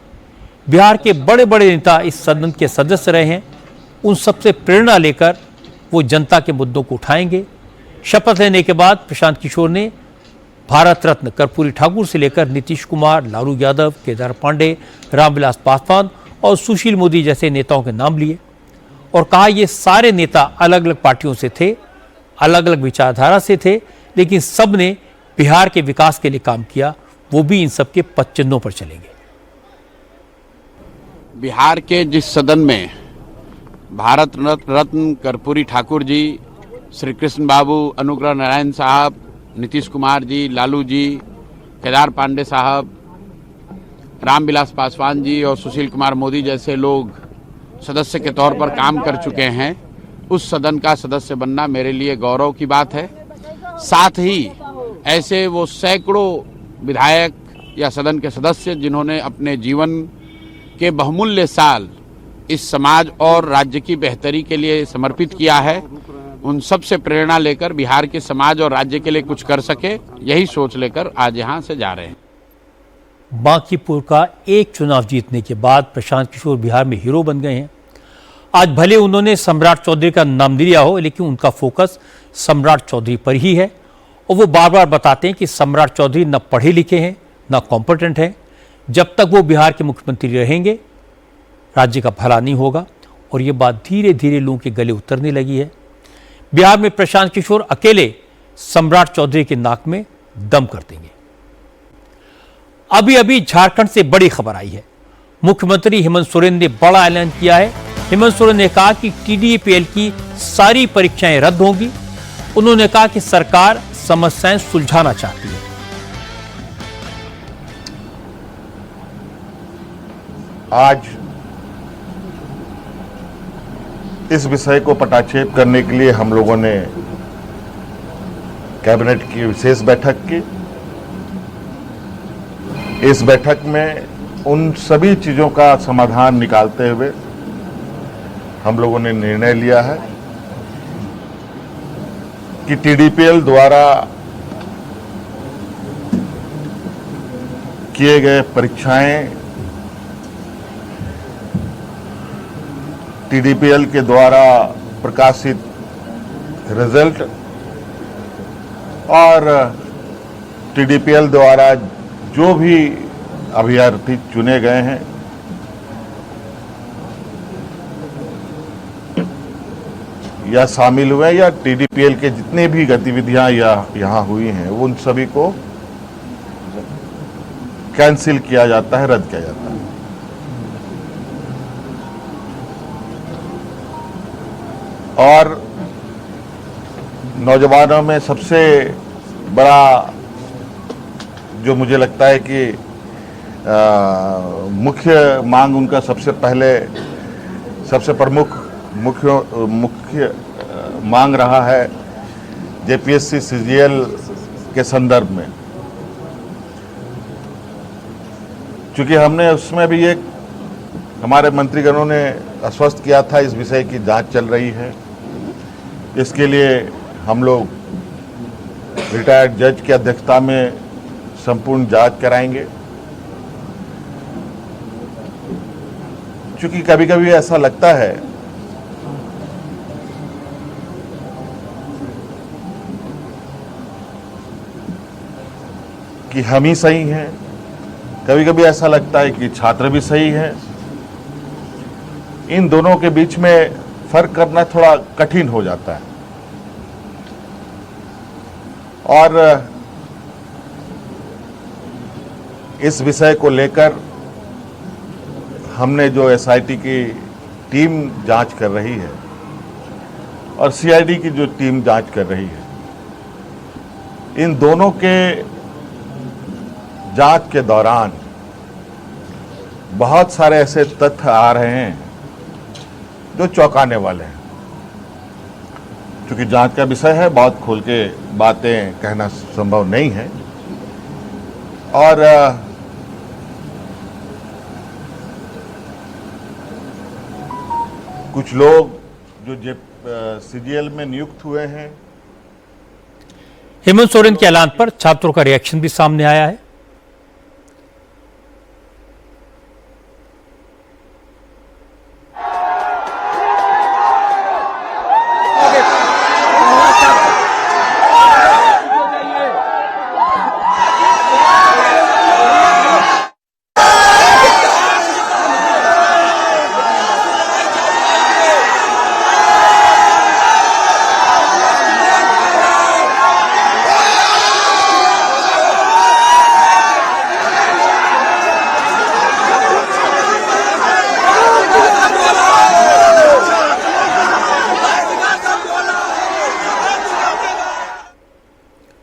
बिहार के बड़े बड़े नेता इस सदन के सदस्य रहे हैं। उन सबसे प्रेरणा लेकर वो जनता के मुद्दों को उठाएंगे। शपथ लेने के बाद प्रशांत किशोर ने भारत रत्न कर्पूरी ठाकुर से लेकर नीतीश कुमार, लालू यादव, केदार पांडे, रामविलास पासवान और सुशील मोदी जैसे नेताओं के नाम लिए और कहा ये सारे नेता अलग अलग पार्टियों से थे, अलग अलग विचारधारा से थे, लेकिन सब ने बिहार के विकास के लिए काम किया। वो भी इन सबके पदचिन्हों पर चलेंगे। बिहार के जिस सदन में भारत रत्न कर्पूरी ठाकुर जी, श्री कृष्ण बाबू, अनुग्रह नारायण साहब, नीतीश कुमार जी, लालू जी, केदार पांडे साहब, रामविलास पासवान जी और सुशील कुमार मोदी जैसे लोग सदस्य के तौर पर काम कर चुके हैं, उस सदन का सदस्य बनना मेरे लिए गौरव की बात है। साथ ही ऐसे वो सैकड़ों विधायक या सदन के सदस्य जिन्होंने अपने जीवन के बहुमूल्य साल इस समाज और राज्य की बेहतरी के लिए समर्पित किया है, उन सब से प्रेरणा लेकर बिहार के समाज और राज्य के लिए कुछ कर सके, यही सोच लेकर आज यहाँ से जा रहे हैं। बांकीपुर का एक चुनाव जीतने के बाद प्रशांत किशोर बिहार में हीरो बन गए हैं। आज भले उन्होंने सम्राट चौधरी का नाम लिया हो, लेकिन उनका फोकस सम्राट चौधरी पर ही है। और वो बार बार बताते हैं कि सम्राट चौधरी न पढ़े लिखे हैं, न कॉम्पिटेंट हैं। जब तक वो बिहार के मुख्यमंत्री रहेंगे, राज्य का भला नहीं होगा। और ये बात धीरे धीरे लोगों के गले उतरने लगी है। बिहार में प्रशांत किशोर अकेले सम्राट चौधरी के नाक में दम कर देंगे। अभी अभी झारखंड से बड़ी खबर आई है। मुख्यमंत्री हेमंत सोरेन ने बड़ा ऐलान किया है। हेमंत सोरेन ने कहा कि टीडीपीएल की सारी परीक्षाएं रद्द होंगी। उन्होंने कहा कि सरकार समस्याएं सुलझाना चाहती है। आज इस विषय को पटाक्षेप करने के लिए हम लोगों ने कैबिनेट की विशेष बैठक की। इस बैठक में उन सभी चीजों का समाधान निकालते हुए हम लोगों ने निर्णय लिया है कि टीडीपीएल द्वारा किए गए परीक्षाएं, टीडीपीएल के द्वारा प्रकाशित रिजल्ट और टीडीपीएल द्वारा जो भी अभ्यर्थी चुने गए हैं या शामिल हुए या टीडीपीएल के जितने भी गतिविधियां यहाँ हुई हैं, उन सभी को कैंसिल किया जाता है, रद्द किया जाता है। और नौजवानों में सबसे बड़ा जो मुझे लगता है कि मुख्य मांग उनका सबसे प्रमुख मुख्य मांग रहा है जेपीएससी सीजीएल के संदर्भ में। चूंकि हमने उसमें भी एक हमारे मंत्रीगणों ने आश्वस्त किया था, इस विषय की जांच चल रही है। इसके लिए हम लोग रिटायर्ड जज की अध्यक्षता में संपूर्ण जांच कराएंगे। क्योंकि कभी कभी ऐसा लगता है कि हम ही सही हैं, कभी कभी ऐसा लगता है कि छात्र भी सही हैं। इन दोनों के बीच में फर्क करना थोड़ा कठिन हो जाता है। और इस विषय को लेकर हमने जो एसआईटी की टीम जांच कर रही है और सीआईडी की जो टीम जांच कर रही है, इन दोनों के जांच के दौरान बहुत सारे ऐसे तथ्य आ रहे हैं जो चौंकाने वाले हैं। क्योंकि जांच का विषय है, बहुत खोल के बातें कहना संभव नहीं है। और कुछ लोग जो सीजीएल में नियुक्त हुए हैं। हेमंत सोरेन के ऐलान पर छात्रों का रिएक्शन भी सामने आया है।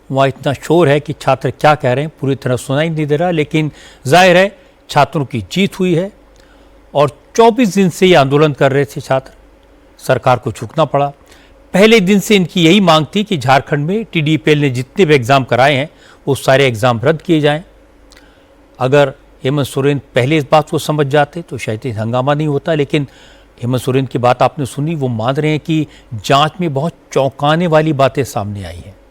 वहाँ इतना शोर है कि छात्र क्या कह रहे हैं पूरी तरह सुनाई नहीं दे रहा, लेकिन जाहिर है छात्रों की जीत हुई है। और 24 दिन से ये आंदोलन कर रहे थे छात्र, सरकार को झुकना पड़ा। पहले दिन से इनकी यही मांग थी कि झारखंड में टीडीपीएल ने जितने भी एग्ज़ाम कराए हैं वो सारे एग्ज़ाम रद्द किए जाएं। अगर हेमंत सोरेन पहले इस बात को समझ जाते तो शायद हंगामा नहीं होता, लेकिन हेमंत सोरेन की बात आपने सुनी, वो मान रहे हैं कि जांच में बहुत चौंकाने वाली बातें सामने आई हैं।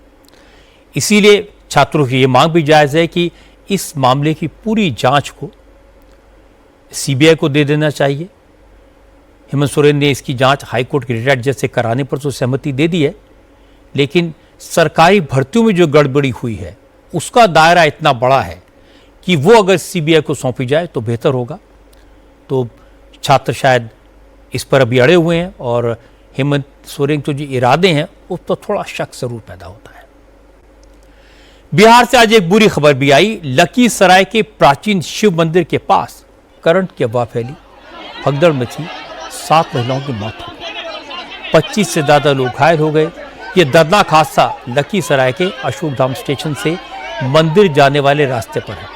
इसीलिए छात्रों की ये मांग भी जायज़ है कि इस मामले की पूरी जांच को सीबीआई को दे देना चाहिए। हेमंत सोरेन ने इसकी जांच हाईकोर्ट के रिटायर्ड जज से कराने पर तो सहमति दे दी है, लेकिन सरकारी भर्तियों में जो गड़बड़ी हुई है उसका दायरा इतना बड़ा है कि वो अगर सीबीआई को सौंपी जाए तो बेहतर होगा। तो छात्र शायद इस पर अभी अड़े हुए हैं और हेमंत सोरेन के जो इरादे हैं उस पर थोड़ा शक जरूर पैदा होता है। बिहार से आज एक बुरी खबर भी आई। लखीसराय के प्राचीन शिव मंदिर के पास करंट की अफवाह फैली, भगदड़ मची, 7 महिलाओं की मौत हो गई, 25 से ज्यादा लोग घायल हो गए। ये दर्दनाक हादसा लखीसराय के अशोकधाम स्टेशन से मंदिर जाने वाले रास्ते पर है।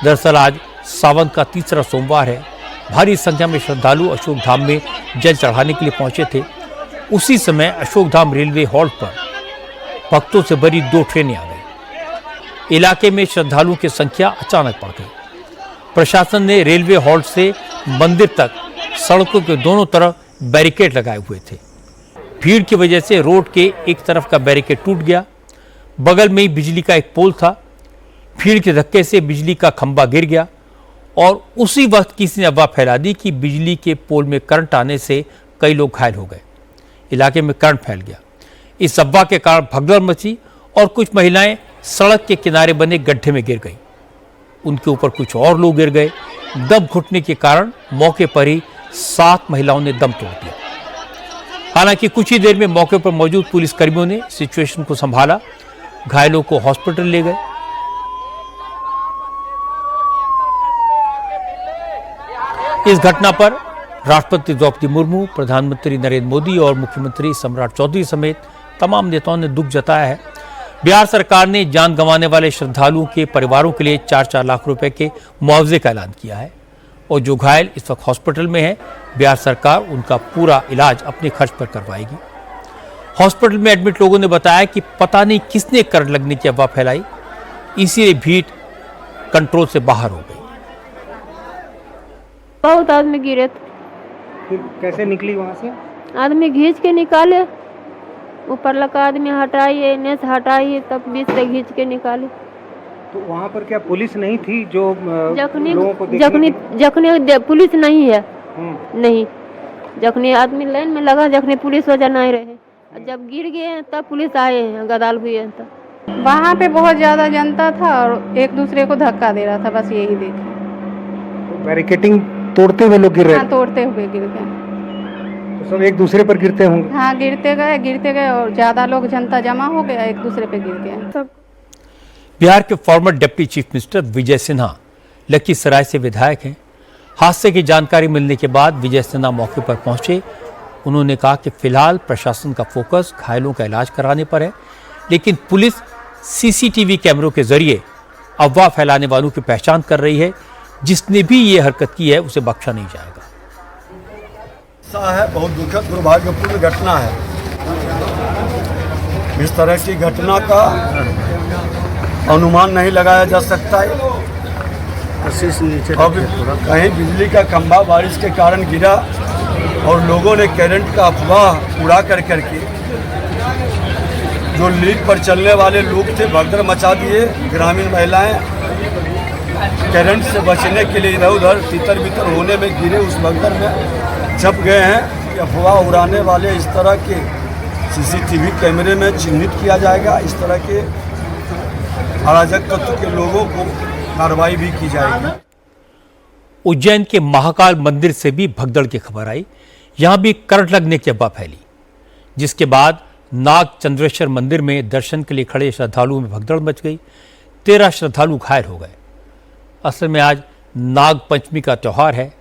दरअसल आज सावन का तीसरा सोमवार है। भारी संख्या में श्रद्धालु अशोकधाम में जल चढ़ाने के लिए पहुंचे थे। उसी समय अशोकधाम रेलवे हॉल्ट पर भक्तों से भरी 2 ट्रेनें आ गई। इलाके में श्रद्धालुओं की संख्या अचानक बढ़ गई। प्रशासन ने रेलवे हॉल्ट से मंदिर तक सड़कों के दोनों तरफ बैरिकेड लगाए हुए थे। भीड़ की वजह से रोड के एक तरफ का बैरिकेड टूट गया। बगल में ही बिजली का एक पोल था। भीड़ के धक्के से बिजली का खंभा गिर गया और उसी वक्त किसी ने अफवाह फैला दी कि बिजली के पोल में करंट आने से कई लोग घायल हो गए। इलाके में करंट फैल गया। इस अफवाह के कारण भगदड़ मची और कुछ महिलाएं सड़क के किनारे बने गड्ढे में गिर गईं। उनके ऊपर कुछ और लोग गिर गए। दम घुटने के कारण मौके पर ही 7 महिलाओं ने दम तोड़ दिया। हालांकि कुछ ही देर में मौके पर मौजूद पुलिसकर्मियों ने सिचुएशन को संभाला, घायलों को हॉस्पिटल ले गए। इस घटना पर राष्ट्रपति द्रौपदी मुर्मू, प्रधानमंत्री नरेंद्र मोदी और मुख्यमंत्री सम्राट चौधरी समेत तमाम नेताओं ने दुख जताया है। बिहार सरकार ने जान गंवाने वाले श्रद्धालुओं के परिवारों के लिए 4-4 लाख रुपए के मुआवजे का ऐलान किया है और जो घायल इस वक्त हॉस्पिटल में है, बिहार सरकार उनका पूरा इलाज अपने खर्च पर करवाएगी। हॉस्पिटल में एडमिट लोगों ने बताया कि पता नहीं किसने करंट लगने की अफवाह फैलाई, इसीलिए भीड़ कंट्रोल से बाहर हो गई। बहुत आदमी गिरे थे। फिर कैसे निकली वहाँ से? आदमी खींच के निकाले, ऊपर लगा आदमी हटाइए, इन्हें से हटाइए, तब बीच से खींच के निकाले। तो वहाँ पर क्या पुलिस नहीं थी जो जखनी लोगों को देखने जखनी पुलिस नहीं है, नहीं। जखनी आदमी लाइन में लगा, जखनी पुलिस वजह नहीं रहे, जब गिर गए तब पुलिस आए हैं, गदाल हुई है। तब वहाँ पे बहुत ज्यादा जनता था और एक दूसरे को धक्का दे रहा था, बस यही देखे। तो बैरिकेटिंग तोड़ते हुए लोग गिर रहे? हाँ, तोड़ते हुए गिर गए। तो सब एक दूसरे पर गिरते होंगे? हाँ, गिरते गए और ज्यादा लोग जनता जमा हो गया, एक दूसरे पे गिर गए सब। बिहार के farmer deputy chief minister Vijay Sinha Lakhisarai से विधायक हैं। हादसे की जानकारी मिलने के बाद विजय सिन्हा मौके पर पहुंचे। उन्होंने कहा कि फिलहाल प्रशासन का फोकस घायलों का इलाज कराने पर है, लेकिन पुलिस सीसीटीवी कैमरों के जरिए अफवाह फैलाने वालों की पहचान कर रही है। जिसने भी ये हरकत की है उसे बख्शा नहीं जाएगा। ऐसा है, बहुत दुखद दुर्भाग्यपूर्ण घटना है। इस तरह की घटना का अनुमान नहीं लगाया जा सकता है। अब कहीं बिजली का खंभा बारिश के कारण गिरा और लोगों ने करंट का अफवाह उड़ा करके जो लीक पर चलने वाले लोग थे भगदड़ मचा दिए। ग्रामीण महिलाएं करंट से बचने के लिए इधर उधर तितर बितर होने में गिरे, उस भगदड़ में छप गए हैं। कि अफवाह उड़ाने वाले इस तरह के सीसीटीवी कैमरे में चिन्हित किया जाएगा। इस तरह के अराजक तत्व के लोगों को कार्रवाई भी की जाएगी। उज्जैन के महाकाल मंदिर से भी भगदड़ की खबर आई। यहां भी करंट लगने की अफवाह फैली, जिसके बाद नाग चंद्रेश्वर मंदिर में दर्शन के लिए खड़े श्रद्धालुओं में भगदड़ मच गई। 13 श्रद्धालु घायल हो गए। असल में आज नाग पंचमी का त्यौहार है।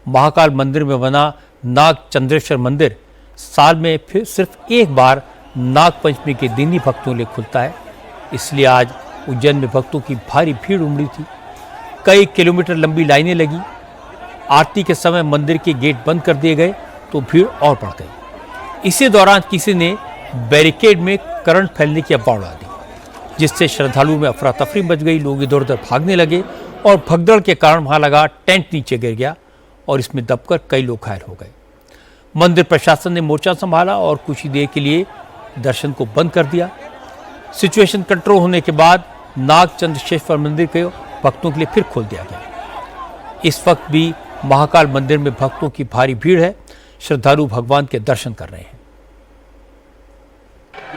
महाकाल मंदिर में बना नाग चंद्रेश्वर मंदिर साल में फिर सिर्फ एक बार नाग पंचमी के दिन ही भक्तों के लिए खुलता है। इसलिए आज उज्जैन में भक्तों की भारी भीड़ उमड़ी थी। कई किलोमीटर लंबी लाइनें लगी। आरती के समय मंदिर के गेट बंद कर दिए गए तो भीड़ और बढ़ गई। इसी दौरान किसी ने बैरिकेड में करंट फैलने की अफवाह उड़ा दी, जिससे श्रद्धालुओं में अफरा तफरी मच गई। लोग इधर उधर भागने लगे और भगदड़ के कारण वहां लगा टेंट नीचे गिर गया और इसमें दबकर कई लोग घायल हो गए। मंदिर प्रशासन ने मोर्चा संभाला और कुछ ही देर के लिए दर्शन को बंद कर दिया। सिचुएशन कंट्रोल होने के बाद नाग चंद्रेश्वर मंदिर के भक्तों के लिए फिर खोल दिया गया। इस वक्त भी महाकाल मंदिर में भक्तों की भारी भीड़ है। श्रद्धालु भगवान के दर्शन कर रहे हैं।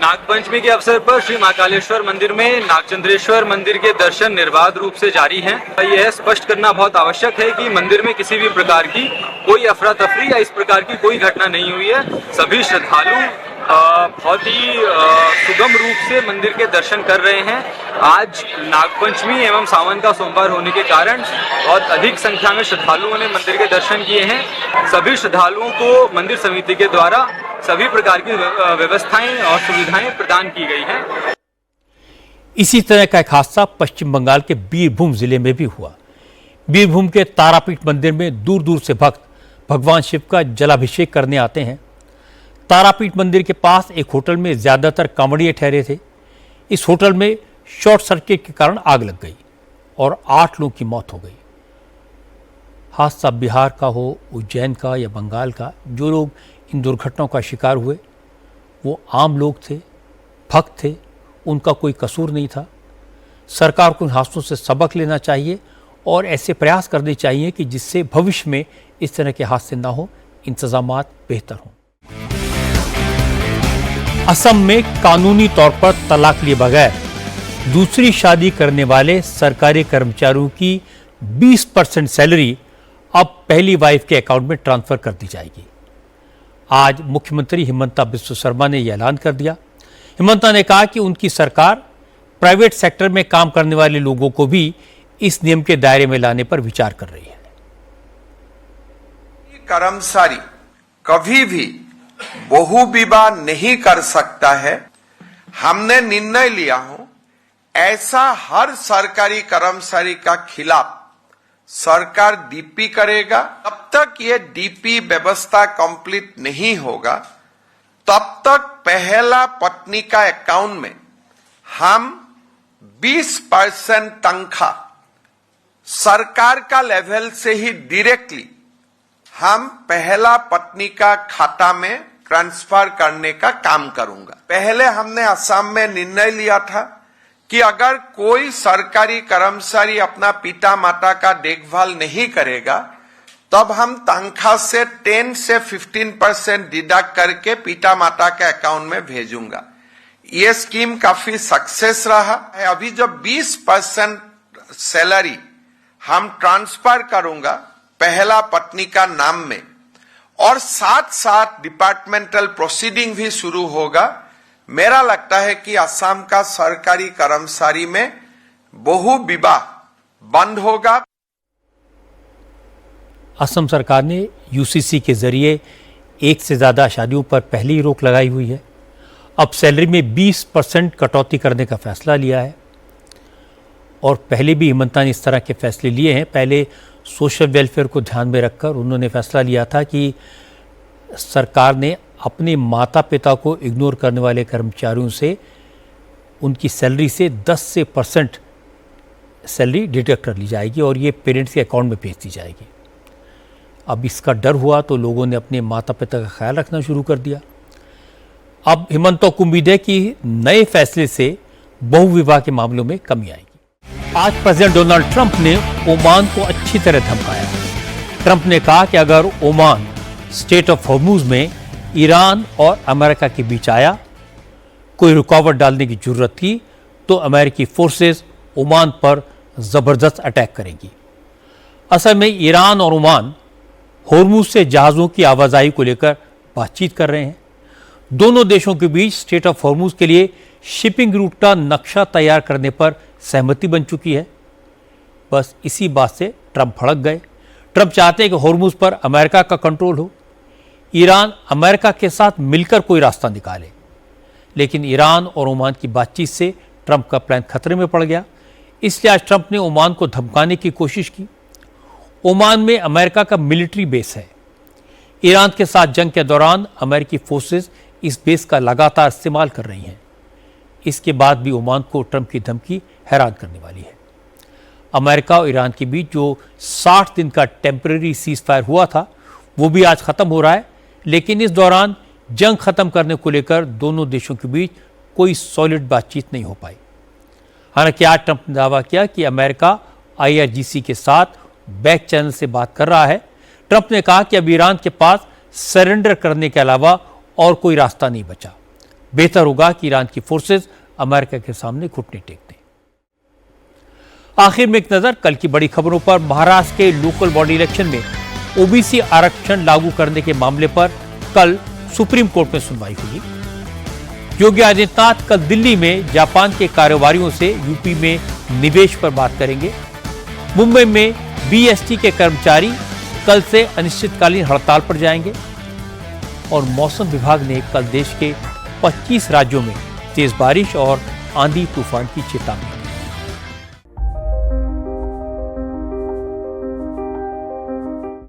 नागपंचमी के अवसर पर श्री महाकालेश्वर मंदिर में नागचंद्रेश्वर मंदिर के दर्शन निर्बाध रूप से जारी हैं। यह स्पष्ट करना बहुत आवश्यक है कि मंदिर में किसी भी प्रकार की कोई अफरा तफरी या इस प्रकार की कोई घटना नहीं हुई है। सभी श्रद्धालु बहुत ही सुगम रूप से मंदिर के दर्शन कर रहे हैं। आज नागपंचमी एवं सावन का सोमवार होने के कारण बहुत अधिक संख्या में श्रद्धालुओं ने मंदिर के दर्शन किए हैं। सभी श्रद्धालुओं को मंदिर समिति के द्वारा सभी प्रकार की व्यवस्थाएं और सुविधाएं प्रदान की गई हैं। इसी तरह का एक हादसा पश्चिम बंगाल के बीरभूम जिले में भी हुआ। बीरभूम के तारापीठ मंदिर में दूर दूर से भक्त भगवान शिव का जलाभिषेक करने आते हैं। तारापीठ मंदिर के पास एक होटल में ज्यादातर कांवड़िए ठहरे थे। इस होटल में शॉर्ट सर्किट के कारण आग लग गई और 8 लोगों की मौत हो गई। हादसा बिहार का हो, उज्जैन का या बंगाल का, जो लोग इन दुर्घटनाओं का शिकार हुए वो आम लोग थे, भक्त थे, उनका कोई कसूर नहीं था। सरकार को इन हादसों से सबक लेना चाहिए और ऐसे प्रयास करने चाहिए कि जिससे भविष्य में इस तरह के हादसे ना हो, इंतजामात बेहतर हों। असम में कानूनी तौर पर तलाक लिए बगैर दूसरी शादी करने वाले सरकारी कर्मचारियों की 20% सैलरी अब पहली वाइफ के अकाउंट में ट्रांसफर कर दी जाएगी। आज मुख्यमंत्री हिमंता बिस्वा शर्मा ने यह ऐलान कर दिया। हिमंता ने कहा कि उनकी सरकार प्राइवेट सेक्टर में काम करने वाले लोगों को भी इस नियम के दायरे में लाने पर विचार कर रही है। कर्मचारी कभी भी बहु विवाह नहीं कर सकता है। हमने निर्णय लिया हो ऐसा हर सरकारी कर्मचारी का खिलाफ सरकार डीपी करेगा। तब तक ये डीपी व्यवस्था कंप्लीट नहीं होगा तब तक पहला पत्नी का अकाउंट में हम 20% तनख्वाह सरकार का लेवल से ही डायरेक्टली हम पहला पत्नी का खाता में ट्रांसफर करने का काम करूंगा। पहले हमने असम में निर्णय लिया था कि अगर कोई सरकारी कर्मचारी अपना पिता माता का देखभाल नहीं करेगा तब हम तनख्वाह से 10 से 15% डिडक्ट करके पिता माता के अकाउंट में भेजूंगा। ये स्कीम काफी सक्सेस रहा है। अभी जब 20% सैलरी हम ट्रांसफर करूंगा पहला पत्नी का नाम में और साथ साथ डिपार्टमेंटल प्रोसीडिंग भी शुरू होगा, मेरा लगता है कि असम का सरकारी कर्मचारी में बहु विवाह बंद होगा। असम सरकार ने यूसीसी के जरिए एक से ज्यादा शादियों पर पहले ही रोक लगाई हुई है। अब सैलरी में 20% कटौती करने का फैसला लिया है और पहले भी हिमंता ने इस तरह के फैसले लिए हैं। पहले सोशल वेलफेयर को ध्यान में रखकर उन्होंने फैसला लिया था कि सरकार ने अपने माता पिता को इग्नोर करने वाले कर्मचारियों से उनकी सैलरी से 10% सैलरी डिडक्ट कर ली जाएगी और ये पेरेंट्स के अकाउंट में भेज दी जाएगी। अब इसका डर हुआ तो लोगों ने अपने माता पिता का ख्याल रखना शुरू कर दिया। अब हिमंता को उम्मीद है कि नए फैसले से बहुविवाह के मामलों में कमी आएगी। आज प्रेसिडेंट डोनाल्ड ट्रंप ने ओमान को अच्छी तरह धमकाया। ट्रंप ने कहा कि अगर ओमान स्टेट ऑफ हॉर्मुज में ईरान और अमेरिका के बीच आया, कोई रुकावट डालने की जरूरत थी तो अमेरिकी फोर्सेस ओमान पर जबरदस्त अटैक करेंगी। असल में ईरान और ओमान हॉर्मुज से जहाज़ों की आवाजाही को लेकर बातचीत कर रहे हैं। दोनों देशों के बीच स्टेट ऑफ हॉर्मुज के लिए शिपिंग रूट का नक्शा तैयार करने पर सहमति बन चुकी है। बस इसी बात से ट्रंप भड़क गए। ट्रंप चाहते हैं कि हॉर्मुज पर अमेरिका का कंट्रोल हो, ईरान अमेरिका के साथ मिलकर कोई रास्ता निकाले। लेकिन ईरान और ओमान की बातचीत से ट्रंप का प्लान खतरे में पड़ गया। इसलिए आज ट्रंप ने ओमान को धमकाने की कोशिश की। ओमान में अमेरिका का मिलिट्री बेस है। ईरान के साथ जंग के दौरान अमेरिकी फोर्सेस इस बेस का लगातार इस्तेमाल कर रही हैं। इसके बाद भी ओमान को ट्रंप की धमकी हैरान करने वाली है। अमेरिका और ईरान के बीच जो 60 दिन का टेम्परेरी सीज फायर हुआ था वो भी आज खत्म हो रहा है, लेकिन इस दौरान जंग खत्म करने को लेकर दोनों देशों के बीच कोई सॉलिड बातचीत नहीं हो पाई। हालांकि आज ट्रंप ने दावा किया कि अमेरिका IRGC के साथ बैक चैनल से बात कर रहा है। ट्रंप ने कहा कि अब ईरान के पास सरेंडर करने के अलावा और कोई रास्ता नहीं बचा। बेहतर होगा कि ईरान की फोर्सेस अमेरिका के सामने घुटने टेक दें। आखिर में एक नजर कल की बड़ी खबरों पर। महाराष्ट्र के लोकल बॉडी इलेक्शन में OBC आरक्षण लागू करने के मामले पर कल सुप्रीम कोर्ट में सुनवाई हुई। योगी आदित्यनाथ कल दिल्ली में जापान के कारोबारियों से यूपी में निवेश पर बात करेंगे। मुंबई में BST के कर्मचारी कल से अनिश्चितकालीन हड़ताल पर जाएंगे। और मौसम विभाग ने कल देश के 25 राज्यों में तेज बारिश और आंधी तूफान की चेतावनी दी।